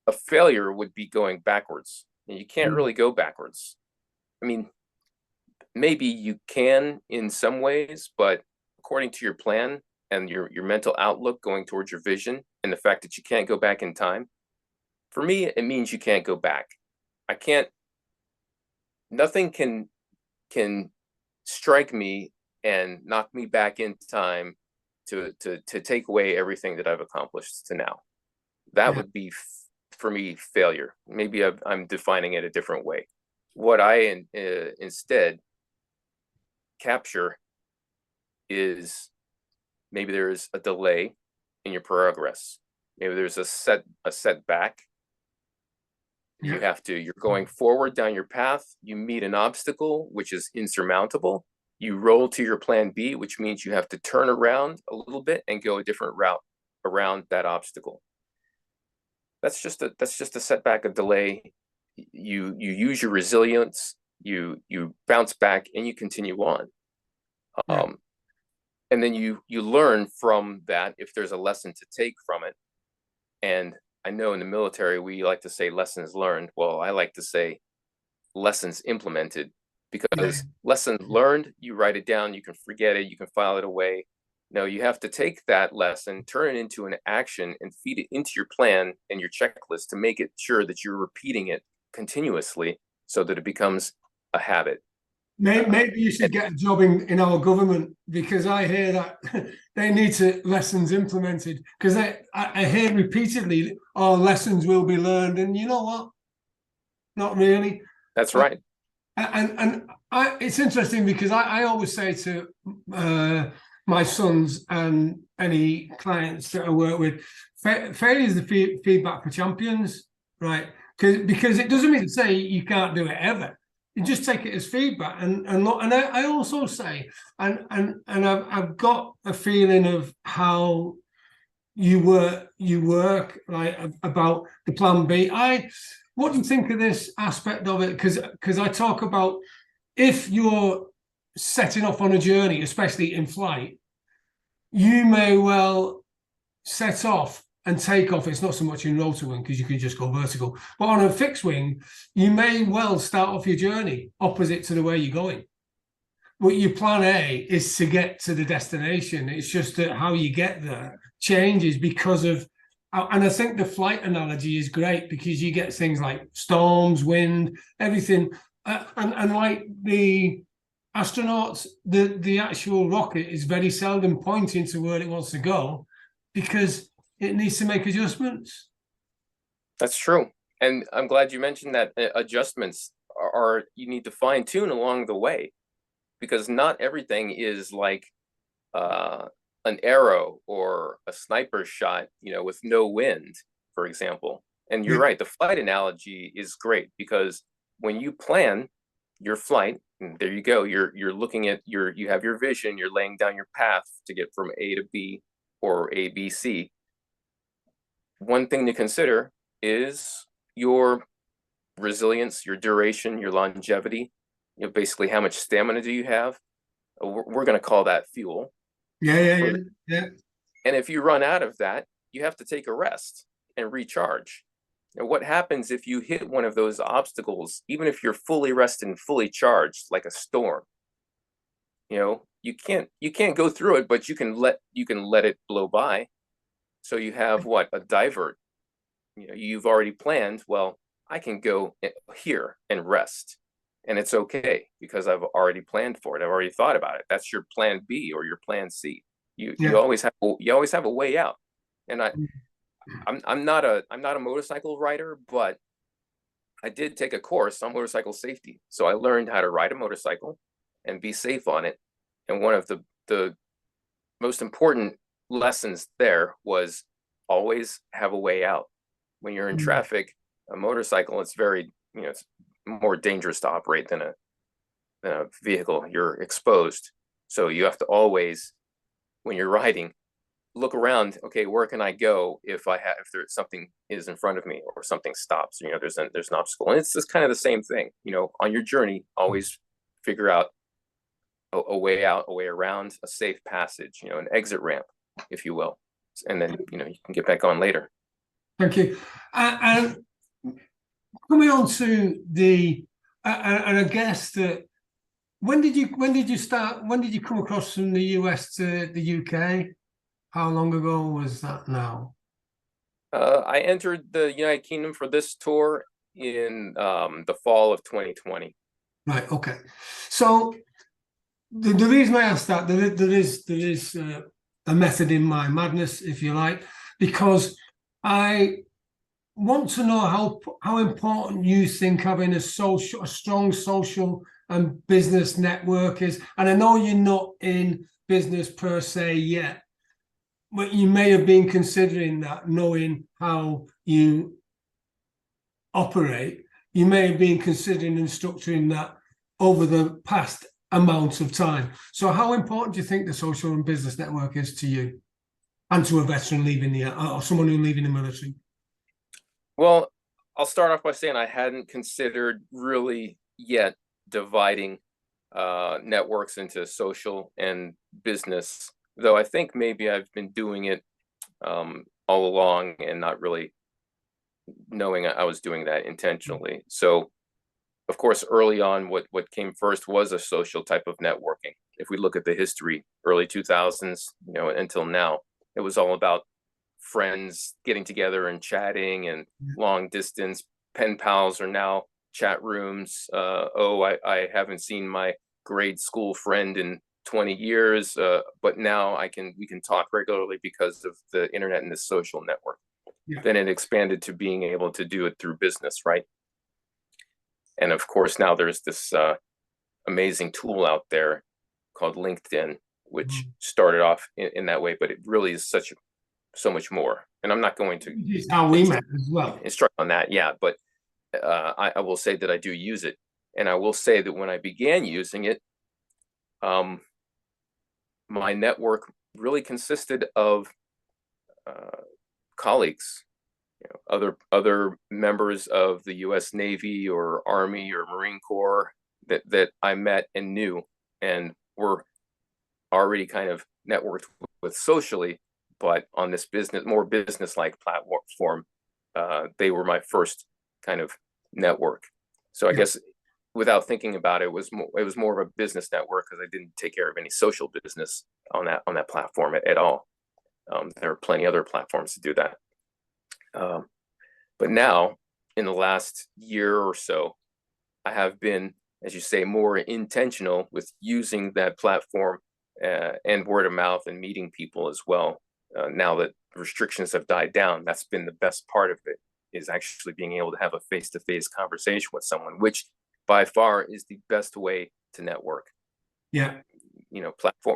A failure would be going backwards, and you can't really go backwards. I mean, maybe you can in some ways, but according to your plan and your mental outlook going towards your vision, and the fact that you can't go back in time, for me, it means you can't go back. I can't. Nothing can strike me and knock me back in time to take away everything that I've accomplished to now. That would be, for me, failure. Maybe I'm defining it a different way. What I instead capture is, maybe there's a delay in your progress. Maybe there's a setback. Yeah. You're going forward down your path. You meet an obstacle, which is insurmountable. You roll to your plan B, which means you have to turn around a little bit and go a different route around that obstacle. That's just a setback, a delay. You use your resilience, you bounce back, and you continue on. And then you learn from that, if there's a lesson to take from it. And I know in the military, we like to say lessons learned. Well, I like to say lessons implemented, because lessons learned, you write it down, you can forget it, you can file it away. No, you have to take that lesson, turn it into an action, and feed it into your plan and your checklist to make it sure that you're repeating it continuously so that it becomes a habit. Maybe you should get a job in our government, because I hear that they need to lessons implemented, because I hear repeatedly, oh, lessons will be learned, and you know what? Not really. That's right. It's interesting because I always say to my sons and any clients that I work with, failure is the feedback for champions, right? Because it doesn't mean to say you can't do it ever. You just take it as feedback, and I also say, and I've got a feeling of how you work like about the plan B. What do you think of this aspect of it? Because I talk about, if you're setting off on a journey, especially in flight, you may well set off and take off. It's not so much in rotor wing because you can just go vertical, but on a fixed wing, you may well start off your journey opposite to the way you're going. But your plan A is to get to the destination. It's just that how you get there changes because of, and I think the flight analogy is great because you get things like storms, wind, everything. And like the astronauts, the actual rocket is very seldom pointing to where it wants to go because it needs to make adjustments. That's true. And I'm glad you mentioned that adjustments are you need to fine tune along the way, because not everything is like an arrow or a sniper shot, with no wind, for example. And you're right, the flight analogy is great because when you plan your flight, there you go, you're looking at you have your vision, you're laying down your path to get from A to B or A, B, C. One thing to consider is your resilience, your duration, your longevity, basically how much stamina do you have. We're going to call that fuel. Yeah. And if you run out of that, you have to take a rest and recharge. Now, what happens if you hit one of those obstacles, even if you're fully rested and fully charged, like a storm? You can't go through it, but you can let it blow by. So you have what? A divert. You've already planned, well, I can go here and rest. And it's okay because I've already planned for it. I've already thought about it. That's your plan B or your plan C. You always have a way out. And I'm not a motorcycle rider, but I did take a course on motorcycle safety. So I learned how to ride a motorcycle and be safe on it. And one of the most important lessons there was always have a way out. When you're in traffic, a motorcycle, it's very, it's more dangerous to operate than a vehicle. You're exposed. So you have to always, when you're riding, look around. Okay, where can I go if there's something is in front of me or something stops? There's an obstacle, and it's just kind of the same thing. On your journey, always figure out a way out, a way around, a safe passage. An exit ramp, if you will, and then you can get back on later. Thank you. And coming on to the, and I guess that when did you come across from the US to the UK? How long ago was that now? I entered the United Kingdom for this tour in the fall of 2020. Right. Okay. So the reason I asked that, there is a method in my madness, if you like, because I want to know how important you think having a strong social and business network is. And I know you're not in business per se yet, but you may have been considering that, knowing how you operate. You may have been considering and structuring that over the past amount of time. So how important do you think the social and business network is to you and to a veteran leaving or someone who's leaving the military? Well, I'll start off by saying I hadn't considered really yet dividing networks into social and business, though I think maybe I've been doing it all along and not really knowing I was doing that intentionally. So of course, early on, what came first was a social type of networking. If we look at the history, early 2000s, until now, it was all about friends getting together and chatting and long distance. Pen pals are now chat rooms. I haven't seen my grade school friend in 20 years, but now we can talk regularly because of the internet and the social network. Yeah. Then it expanded to being able to do it through business, right? And of course, now there's this amazing tool out there called LinkedIn, which started off in that way, but it really is so much more. And I'm not going to It's how we met as well. instruct on that, yeah, but I will say that I do use it. And I will say that when I began using it, my network really consisted of colleagues, other members of the U.S. Navy or Army or Marine Corps that I met and knew and were already kind of networked with socially, but on this more business-like platform, they were my first kind of network. So I guess without thinking about it, it was more of a business network because I didn't take care of any social business on that platform at all. There are plenty other platforms to do that. But now, in the last year or so, I have been, as you say, more intentional with using that platform and word of mouth and meeting people as well. Now that restrictions have died down, that's been the best part of it, is actually being able to have a face-to-face conversation with someone, which by far is the best way to network. Yeah.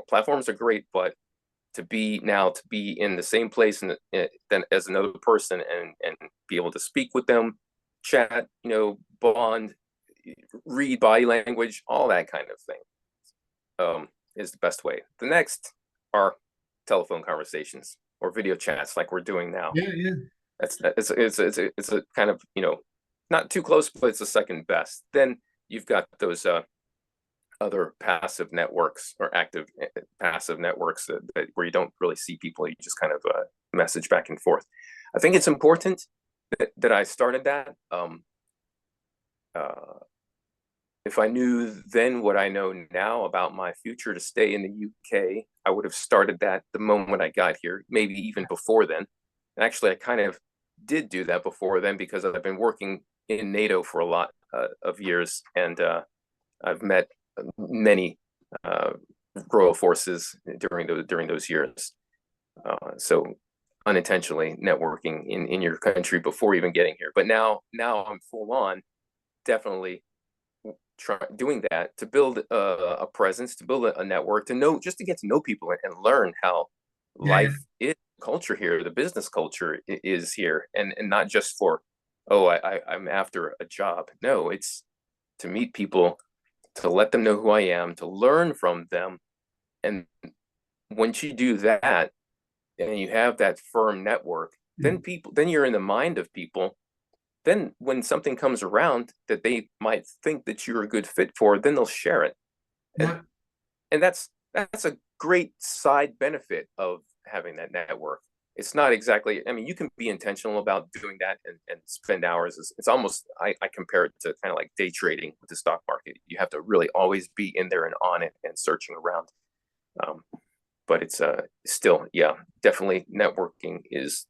Platforms are great, but to be in the same place then as another person and be able to speak with them, chat, bond, read body language, all that kind of thing, is the best way. The next are telephone conversations or video chats like we're doing now. Yeah. It's a kind of, not too close, but it's the second best. Then you've got those other passive networks or active passive networks that where you don't really see people, you just kind of message back and forth. I think it's important that I started that. If I knew then what I know now about my future to stay in the UK, I would have started that the moment I got here, maybe even before then. And actually, I kind of did do that before then because I've been working in NATO for a lot of years, and I've met many Royal Forces during those years. So unintentionally networking in your country before even getting here. But now I'm full on, definitely doing that to build a presence, to build a network, just to get to know people and learn how life is, culture here, the business culture is here, and not just for, I'm after a job. No, it's to meet people, to let them know who I am, to learn from them. And once you do that and you have that firm network, then you're in the mind of people. Then when something comes around that they might think that you're a good fit for, then they'll share it. And that's a great side benefit of having that network. It's not exactly, you can be intentional about doing that and spend hours. It's almost, I compare it to kind of like day trading with the stock market. You have to really always be in there and on it and searching around. But it's still, definitely networking is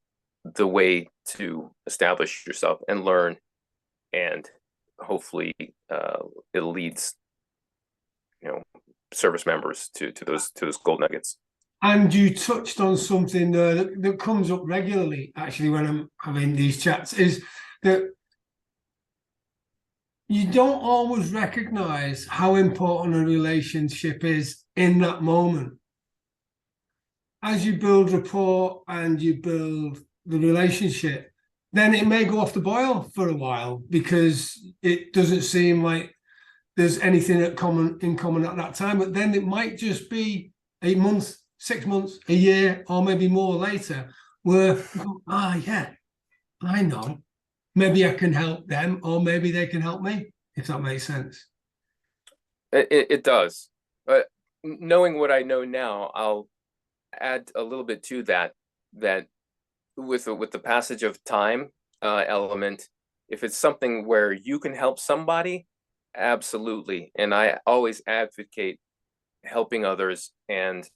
the way to establish yourself and learn, and hopefully it leads service members to those gold nuggets. And you touched on something that comes up regularly, actually, when I'm having these chats, is that you don't always recognize how important a relationship is in that moment. As you build rapport and you build the relationship, then it may go off the boil for a while because it doesn't seem like there's anything in common at that time. But then it might just be 8 months, 6 months, a year, or maybe more later, where you go, I know. Maybe I can help them, or maybe they can help me, if that makes sense. It does. But knowing what I know now, I'll add a little bit to that with the passage of time element, if it's something where you can help somebody, Absolutely. And I always advocate helping others and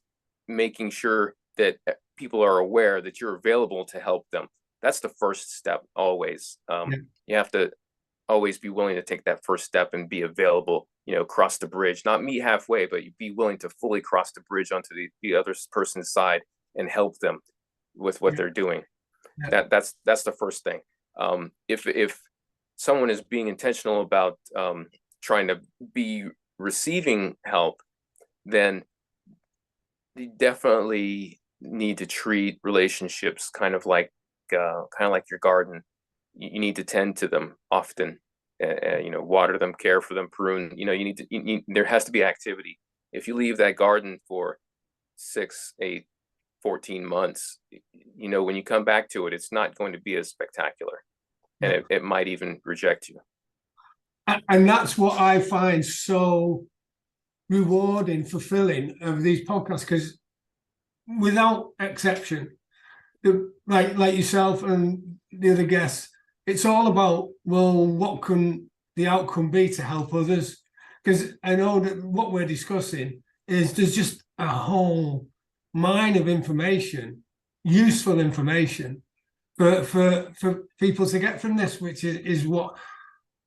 making sure that people are aware that you're available to help them. That's the first step always. Yeah. You have to always be willing to take that first step and be available, cross the bridge, not meet halfway, but you be willing to fully cross the bridge onto the other person's side and help them with what Yeah. they're doing. Yeah. That's the first thing. If someone is being intentional about trying to be receiving help, then you definitely need to treat relationships kind of like your garden. You need to tend to them often. Water them, care for them, prune. There has to be activity. If you leave that garden for 6, 8, 14 months, when you come back to it, it's not going to be as spectacular, and Yeah. it might even reject you. And that's what I find so rewarding, fulfilling of these podcasts, because without exception, like yourself and the other guests, it's all about, well, what can the outcome be to help others? Because I know that what we're discussing is there's just a whole mine of information, useful information for people to get from this, which is what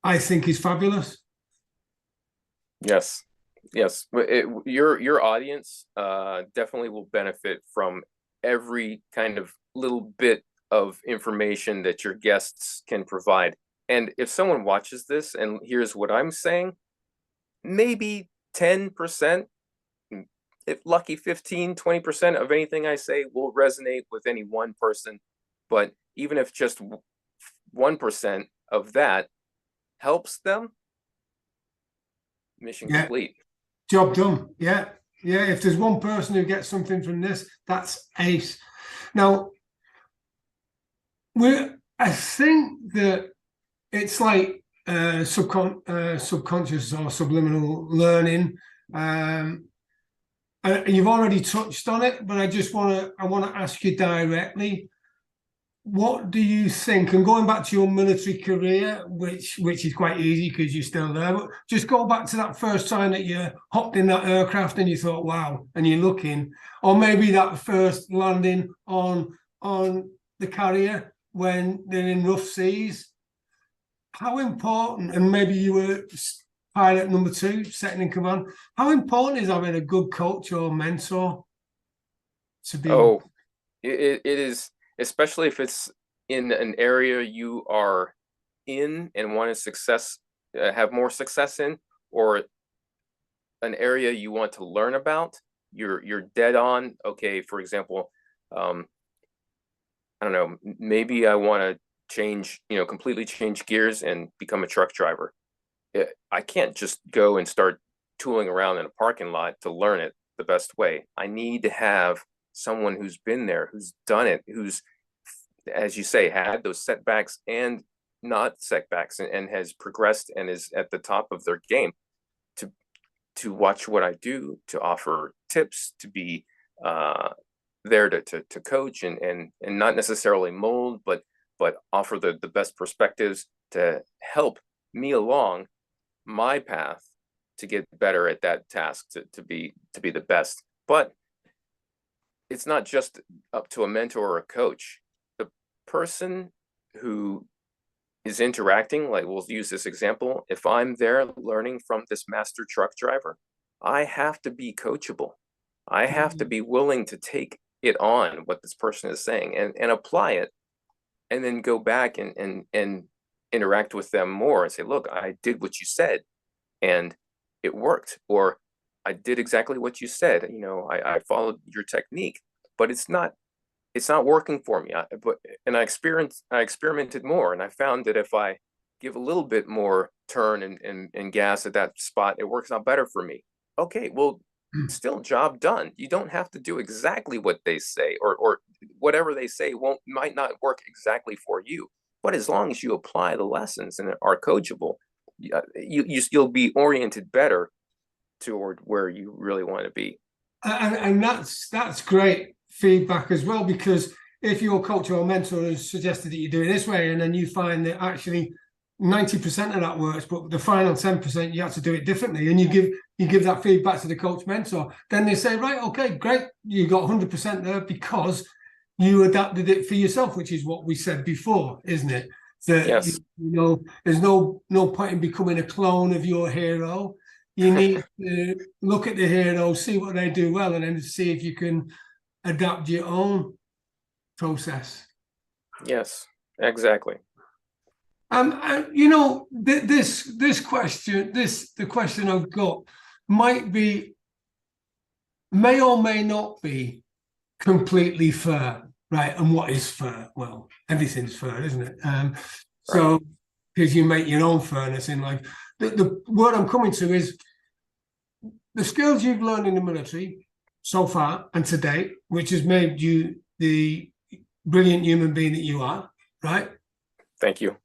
I think is fabulous. Yes, yes. Your audience definitely will benefit from every kind of little bit of information that your guests can provide. And if someone watches this and hears what I'm saying, maybe 10%, if lucky 15, 20% of anything I say will resonate with any one person. But even if just 1% of that helps them, mission complete. Job done. Yeah. If there's one person who gets something from this, that's ace. Now, I think that it's like subconscious or subliminal learning. And you've already touched on it, but I want to ask you directly. What do you think? And going back to your military career, which is quite easy because you're still there, but just go back to that first time that you hopped in that aircraft and you thought, wow, and you're looking, or maybe that first landing on the carrier when they're in rough seas. How important, and maybe you were pilot number 2, second in command, how important is having a good coach or mentor to be? Oh, it is, especially if it's in an area you are in and want to have more success in, or an area you want to learn about. You're dead on. Okay, for example, I don't know, maybe I want to completely change gears and become a truck driver. I can't just go and start tooling around in a parking lot to learn it the best way. I need to have someone who's been there, who's done it, who's, as you say, had those setbacks and not setbacks, and has progressed and is at the top of their game, to watch what I do, to offer tips, to be there to coach and not necessarily mold, but offer the best perspectives to help me along my path to get better at that task, to be the best. But it's not just up to a mentor or a coach. The person who is interacting, like, we'll use this example, if I'm there learning from this master truck driver, I have to be coachable. I have to be willing to take it on, what this person is saying, and apply it, and then go back and interact with them more and say, look, I did what you said and it worked, or I did exactly what you said. I followed your technique, but it's not working for me. I experimented more, and I found that if I give a little bit more turn and gas at that spot, it works out better for me. Okay, well, still job done. You don't have to do exactly what they say, or whatever they say might not work exactly for you. But as long as you apply the lessons and are coachable, you'll be oriented better toward where you really want to be. And that's great feedback as well, because if your coach or mentor has suggested that you do it this way, and then you find that actually 90% of that works, but the final 10% you have to do it differently, and you give that feedback to the coach mentor. Then they say, right, okay, great, you got 100% there because you adapted it for yourself, which is what we said before, isn't it? That Yes. there's no point in becoming a clone of your hero. You need to look at the hero, see what they do well, and then see if you can adapt your own process. Yes, exactly. This question, the question I've got may or may not be completely fair, right? And what is fair? Well, everything's fair, isn't it? So because you make your own fairness in life. The word I'm coming to is the skills you've learned in the military so far and to date, which has made you the brilliant human being that you are, right? Thank you.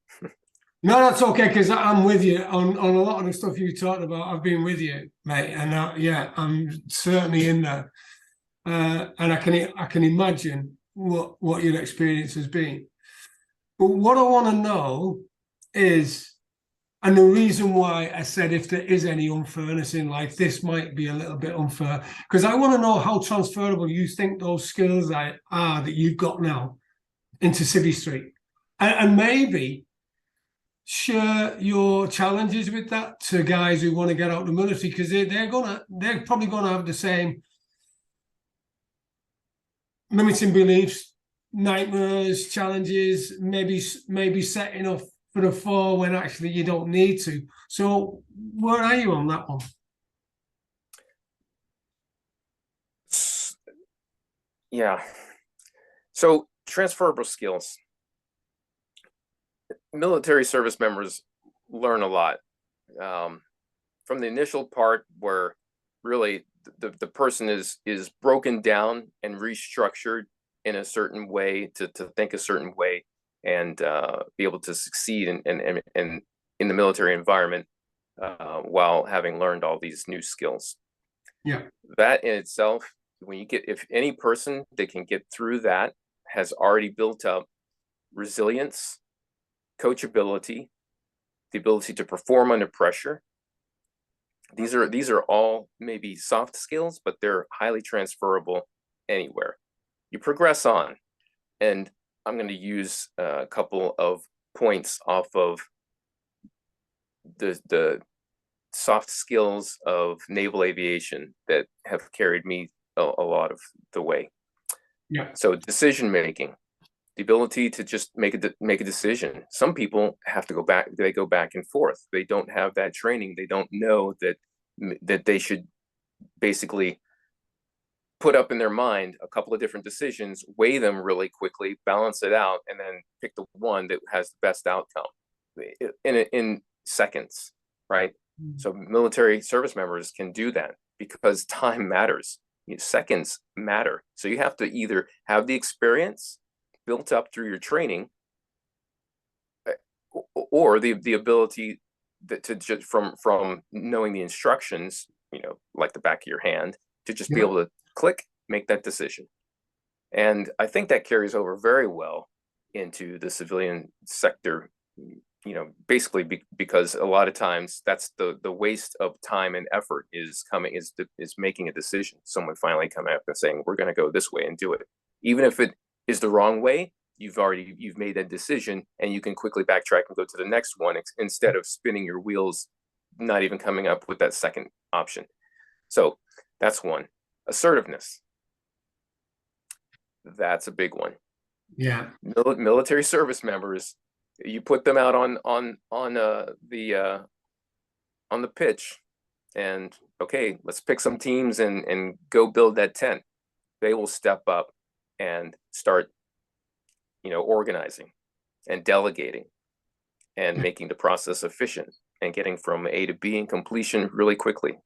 No, that's okay, because I'm with you on a lot of the stuff you talked about. I've been with you, mate, and yeah, I'm certainly in there, and I can imagine what your experience has been. But what I want to know is, and the reason why I said if there is any unfairness in life, this might be a little bit unfair, because I want to know how transferable you think those skills are that you've got now into Civvy Street, and maybe share your challenges with that to guys who want to get out of the military, because they're probably gonna have the same limiting beliefs, nightmares, challenges, maybe setting off for the fall when actually you don't need to. So where are you on that one? Yeah. So transferable skills. Military service members learn a lot from the initial part where really the person is broken down and restructured in a certain way to think a certain way and be able to succeed in the military environment while having learned all these new skills. Yeah. That in itself, if any person that can get through that has already built up resilience, coachability, the ability to perform under pressure. These are all maybe soft skills, but they're highly transferable anywhere. You progress on, and I'm going to use a couple of points off of the soft skills of naval aviation that have carried me a lot of the way. Yeah. So decision making, the ability to just make a decision. Some people have to go back. They go back and forth. They don't have that training. They don't know that they should basically put up in their mind a couple of different decisions, weigh them really quickly, balance it out, and then pick the one that has the best outcome in seconds, right? So military service members can do that because time matters. Seconds matter. So you have to either have the experience built up through your training, or the ability to just from knowing the instructions, like the back of your hand, to just be able to click, make that decision. And I think that carries over very well into the civilian sector, basically because a lot of times that's the waste of time and effort is making a decision. Someone finally coming up and saying, we're going to go this way and do it. Even if it is the wrong way, you've made that decision, and you can quickly backtrack and go to the next one instead of spinning your wheels, not even coming up with that second option. So that's one. Assertiveness. That's a big one. Yeah. Military service members, you put them out on the pitch, and okay, let's pick some teams and go build that tent. They will step up and start organizing and delegating and making the process efficient and getting from A to B in completion really quickly.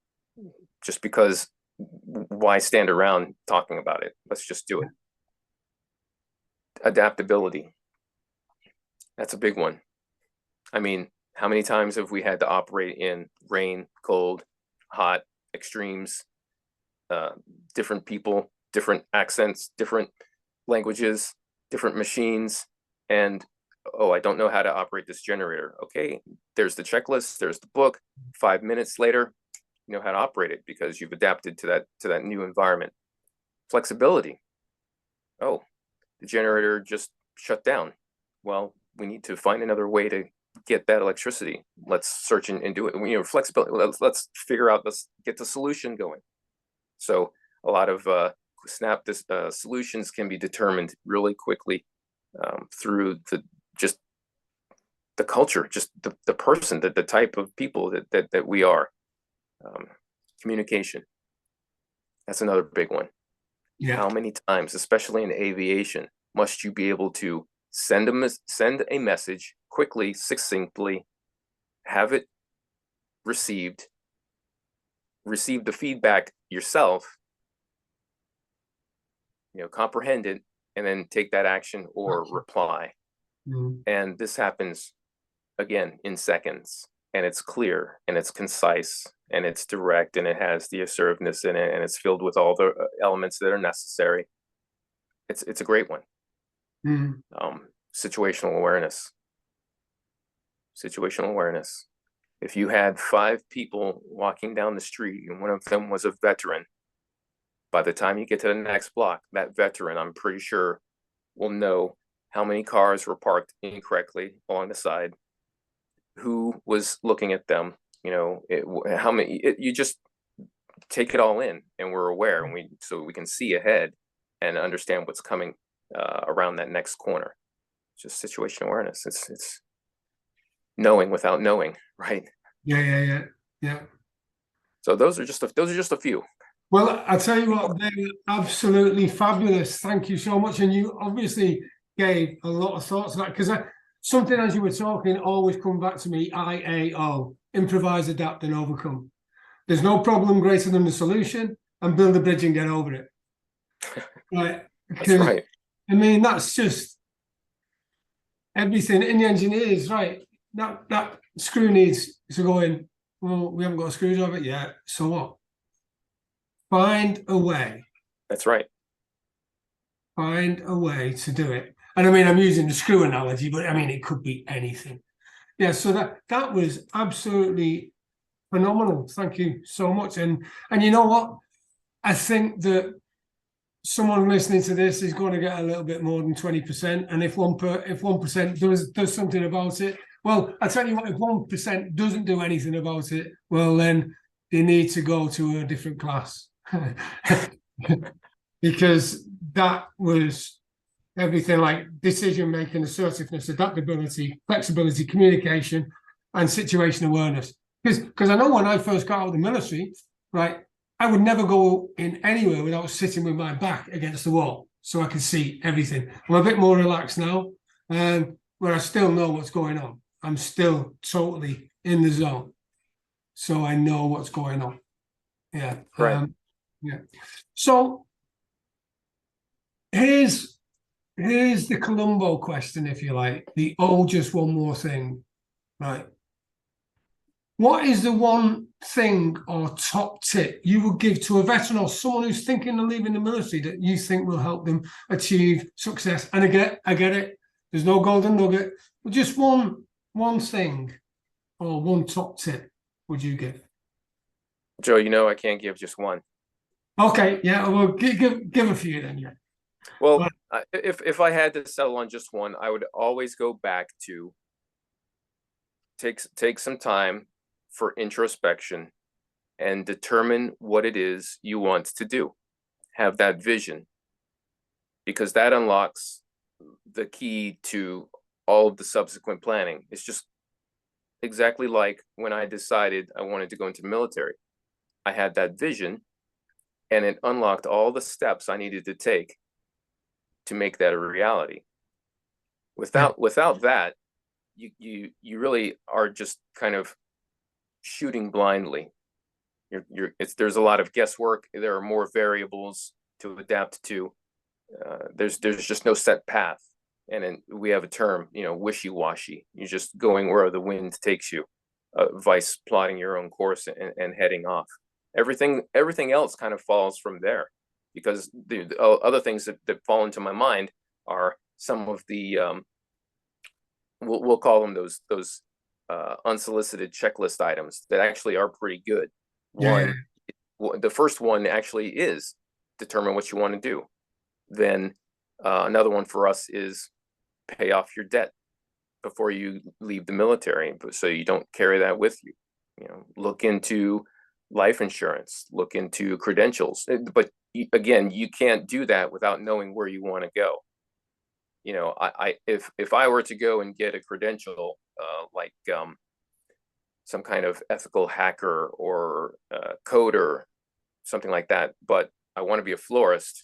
Just because, why stand around talking about it? Let's just do it. Adaptability. That's a big one. I mean, how many times have we had to operate in rain, cold, hot, extremes, different people, different accents, different languages, different machines, and oh, I don't know how to operate this generator. Okay, there's the checklist, there's the book. 5 minutes later, you know how to operate it because you've adapted to that new environment. Flexibility. Oh, the generator just shut down. Well, we need to find another way to get that electricity. Let's search and do it. You know, flexibility. Let's figure out. Let's get the solution going. So a lot of solutions can be determined really quickly through just the culture, just the person, the type of people that we are. Communication. That's another big one. Yeah. How many times, especially in aviation, must you be able to send a message quickly, succinctly, have it received, receive the feedback yourself, you know, comprehend it, and then take that action or reply. Mm. And this happens again in seconds, and it's clear and it's concise and it's direct and it has the assertiveness in it and it's filled with all the elements that are necessary. It's a great one. Mm. Situational awareness. Situational awareness. If you had 5 people walking down the street and one of them was a veteran, by the time you get to the next block, that veteran, I'm pretty sure, will know how many cars were parked incorrectly along the side, who was looking at them, you know, how many, you just take it all in and we're aware and so we can see ahead and understand what's coming around that next corner. Just situational awareness. It's knowing without knowing, right? Yeah. So those are just a few. Well, I tell you what, they were absolutely fabulous. Thank you so much. And you obviously gave a lot of thoughts to that because something as you were talking always come back to me, IAO, improvise, adapt and overcome. There's no problem greater than the solution, and build a bridge and get over it. Right. That's right. I mean, that's just everything in the engineers, right? That screw needs to go in. Well, we haven't got a screwdriver yet. So what? Find a way. That's right. Find a way to do it. And I mean, I'm using the screw analogy, but I mean, it could be anything. Yeah, so that was absolutely phenomenal. Thank you so much. And you know what? I think that someone listening to this is going to get a little bit more than 20%. And if 1% does something about it, well, I tell you what, if 1% doesn't do anything about it, well, then they need to go to a different class. Because that was everything like decision making, assertiveness, adaptability, flexibility, communication, and situation awareness. Because I know when I first got out of the military, right, I would never go in anywhere without sitting with my back against the wall so I can see everything. I'm a bit more relaxed now, where I still know what's going on. I'm still totally in the zone, so I know what's going on. Yeah. Right. Yeah. So here's the Columbo question, if you like, the just one more thing, right? What is the one thing or top tip you would give to a veteran or someone who's thinking of leaving the military that you think will help them achieve success? And I get it. There's no golden nugget, but just one thing or one top tip would you give? Joe, you know I can't give just one. Okay, yeah, well, give a few then, yeah. Well, if I had to settle on just one, I would always go back to take some time for introspection and determine what it is you want to do. Have that vision, because that unlocks the key to all of the subsequent planning. It's just exactly like when I decided I wanted to go into the military. I had that vision and it unlocked all the steps I needed to take to make that a reality. Without that, you really are just kind of shooting blindly. There's a lot of guesswork. There are more variables to adapt to. There's just no set path. And then we have a term, wishy-washy. You're just going where the wind takes you, vice plotting your own course and heading off. Everything else kind of falls from there, because the other things that fall into my mind are some of the we'll call them those unsolicited checklist items that actually are pretty good. The first one actually is determine what you want to do. Then another one for us is pay off your debt before you leave the military, so you don't carry that with you. You know, look into life insurance, look into credentials. But again, you can't do that without knowing where you want to go. You know, if I were to go and get a credential, like some kind of ethical hacker or coder, something like that, but I want to be a florist,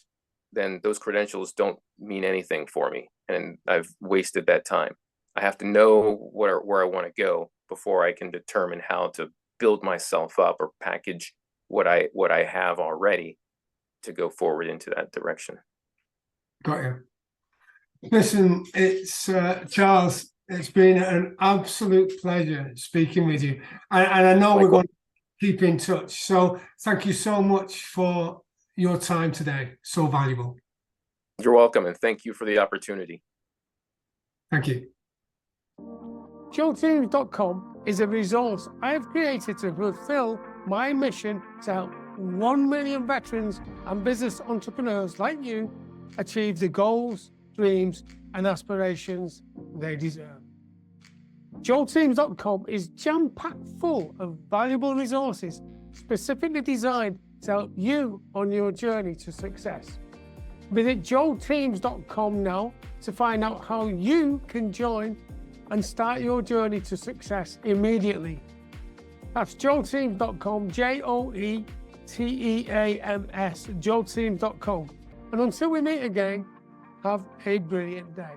then those credentials don't mean anything for me, and I've wasted that time. I have to know where I want to go before I can determine how to build myself up or package what I have already to go forward into that direction. Got you. Listen, it's Charles, it's been an absolute pleasure speaking with you. And I know we're going to keep in touch. So thank you so much for your time today. So valuable. You're welcome. And thank you for the opportunity. Thank you. JoeTeams.com is a resource I have created to fulfill my mission to help 1 million veterans and business entrepreneurs like you achieve the goals, dreams, and aspirations they deserve. JoeTeams.com is jam-packed full of valuable resources specifically designed to help you on your journey to success. Visit JoeTeams.com now to find out how you can join and start your journey to success immediately. That's JoeTeams.com, JoeTeams, JoeTeams.com. And until we meet again, have a brilliant day.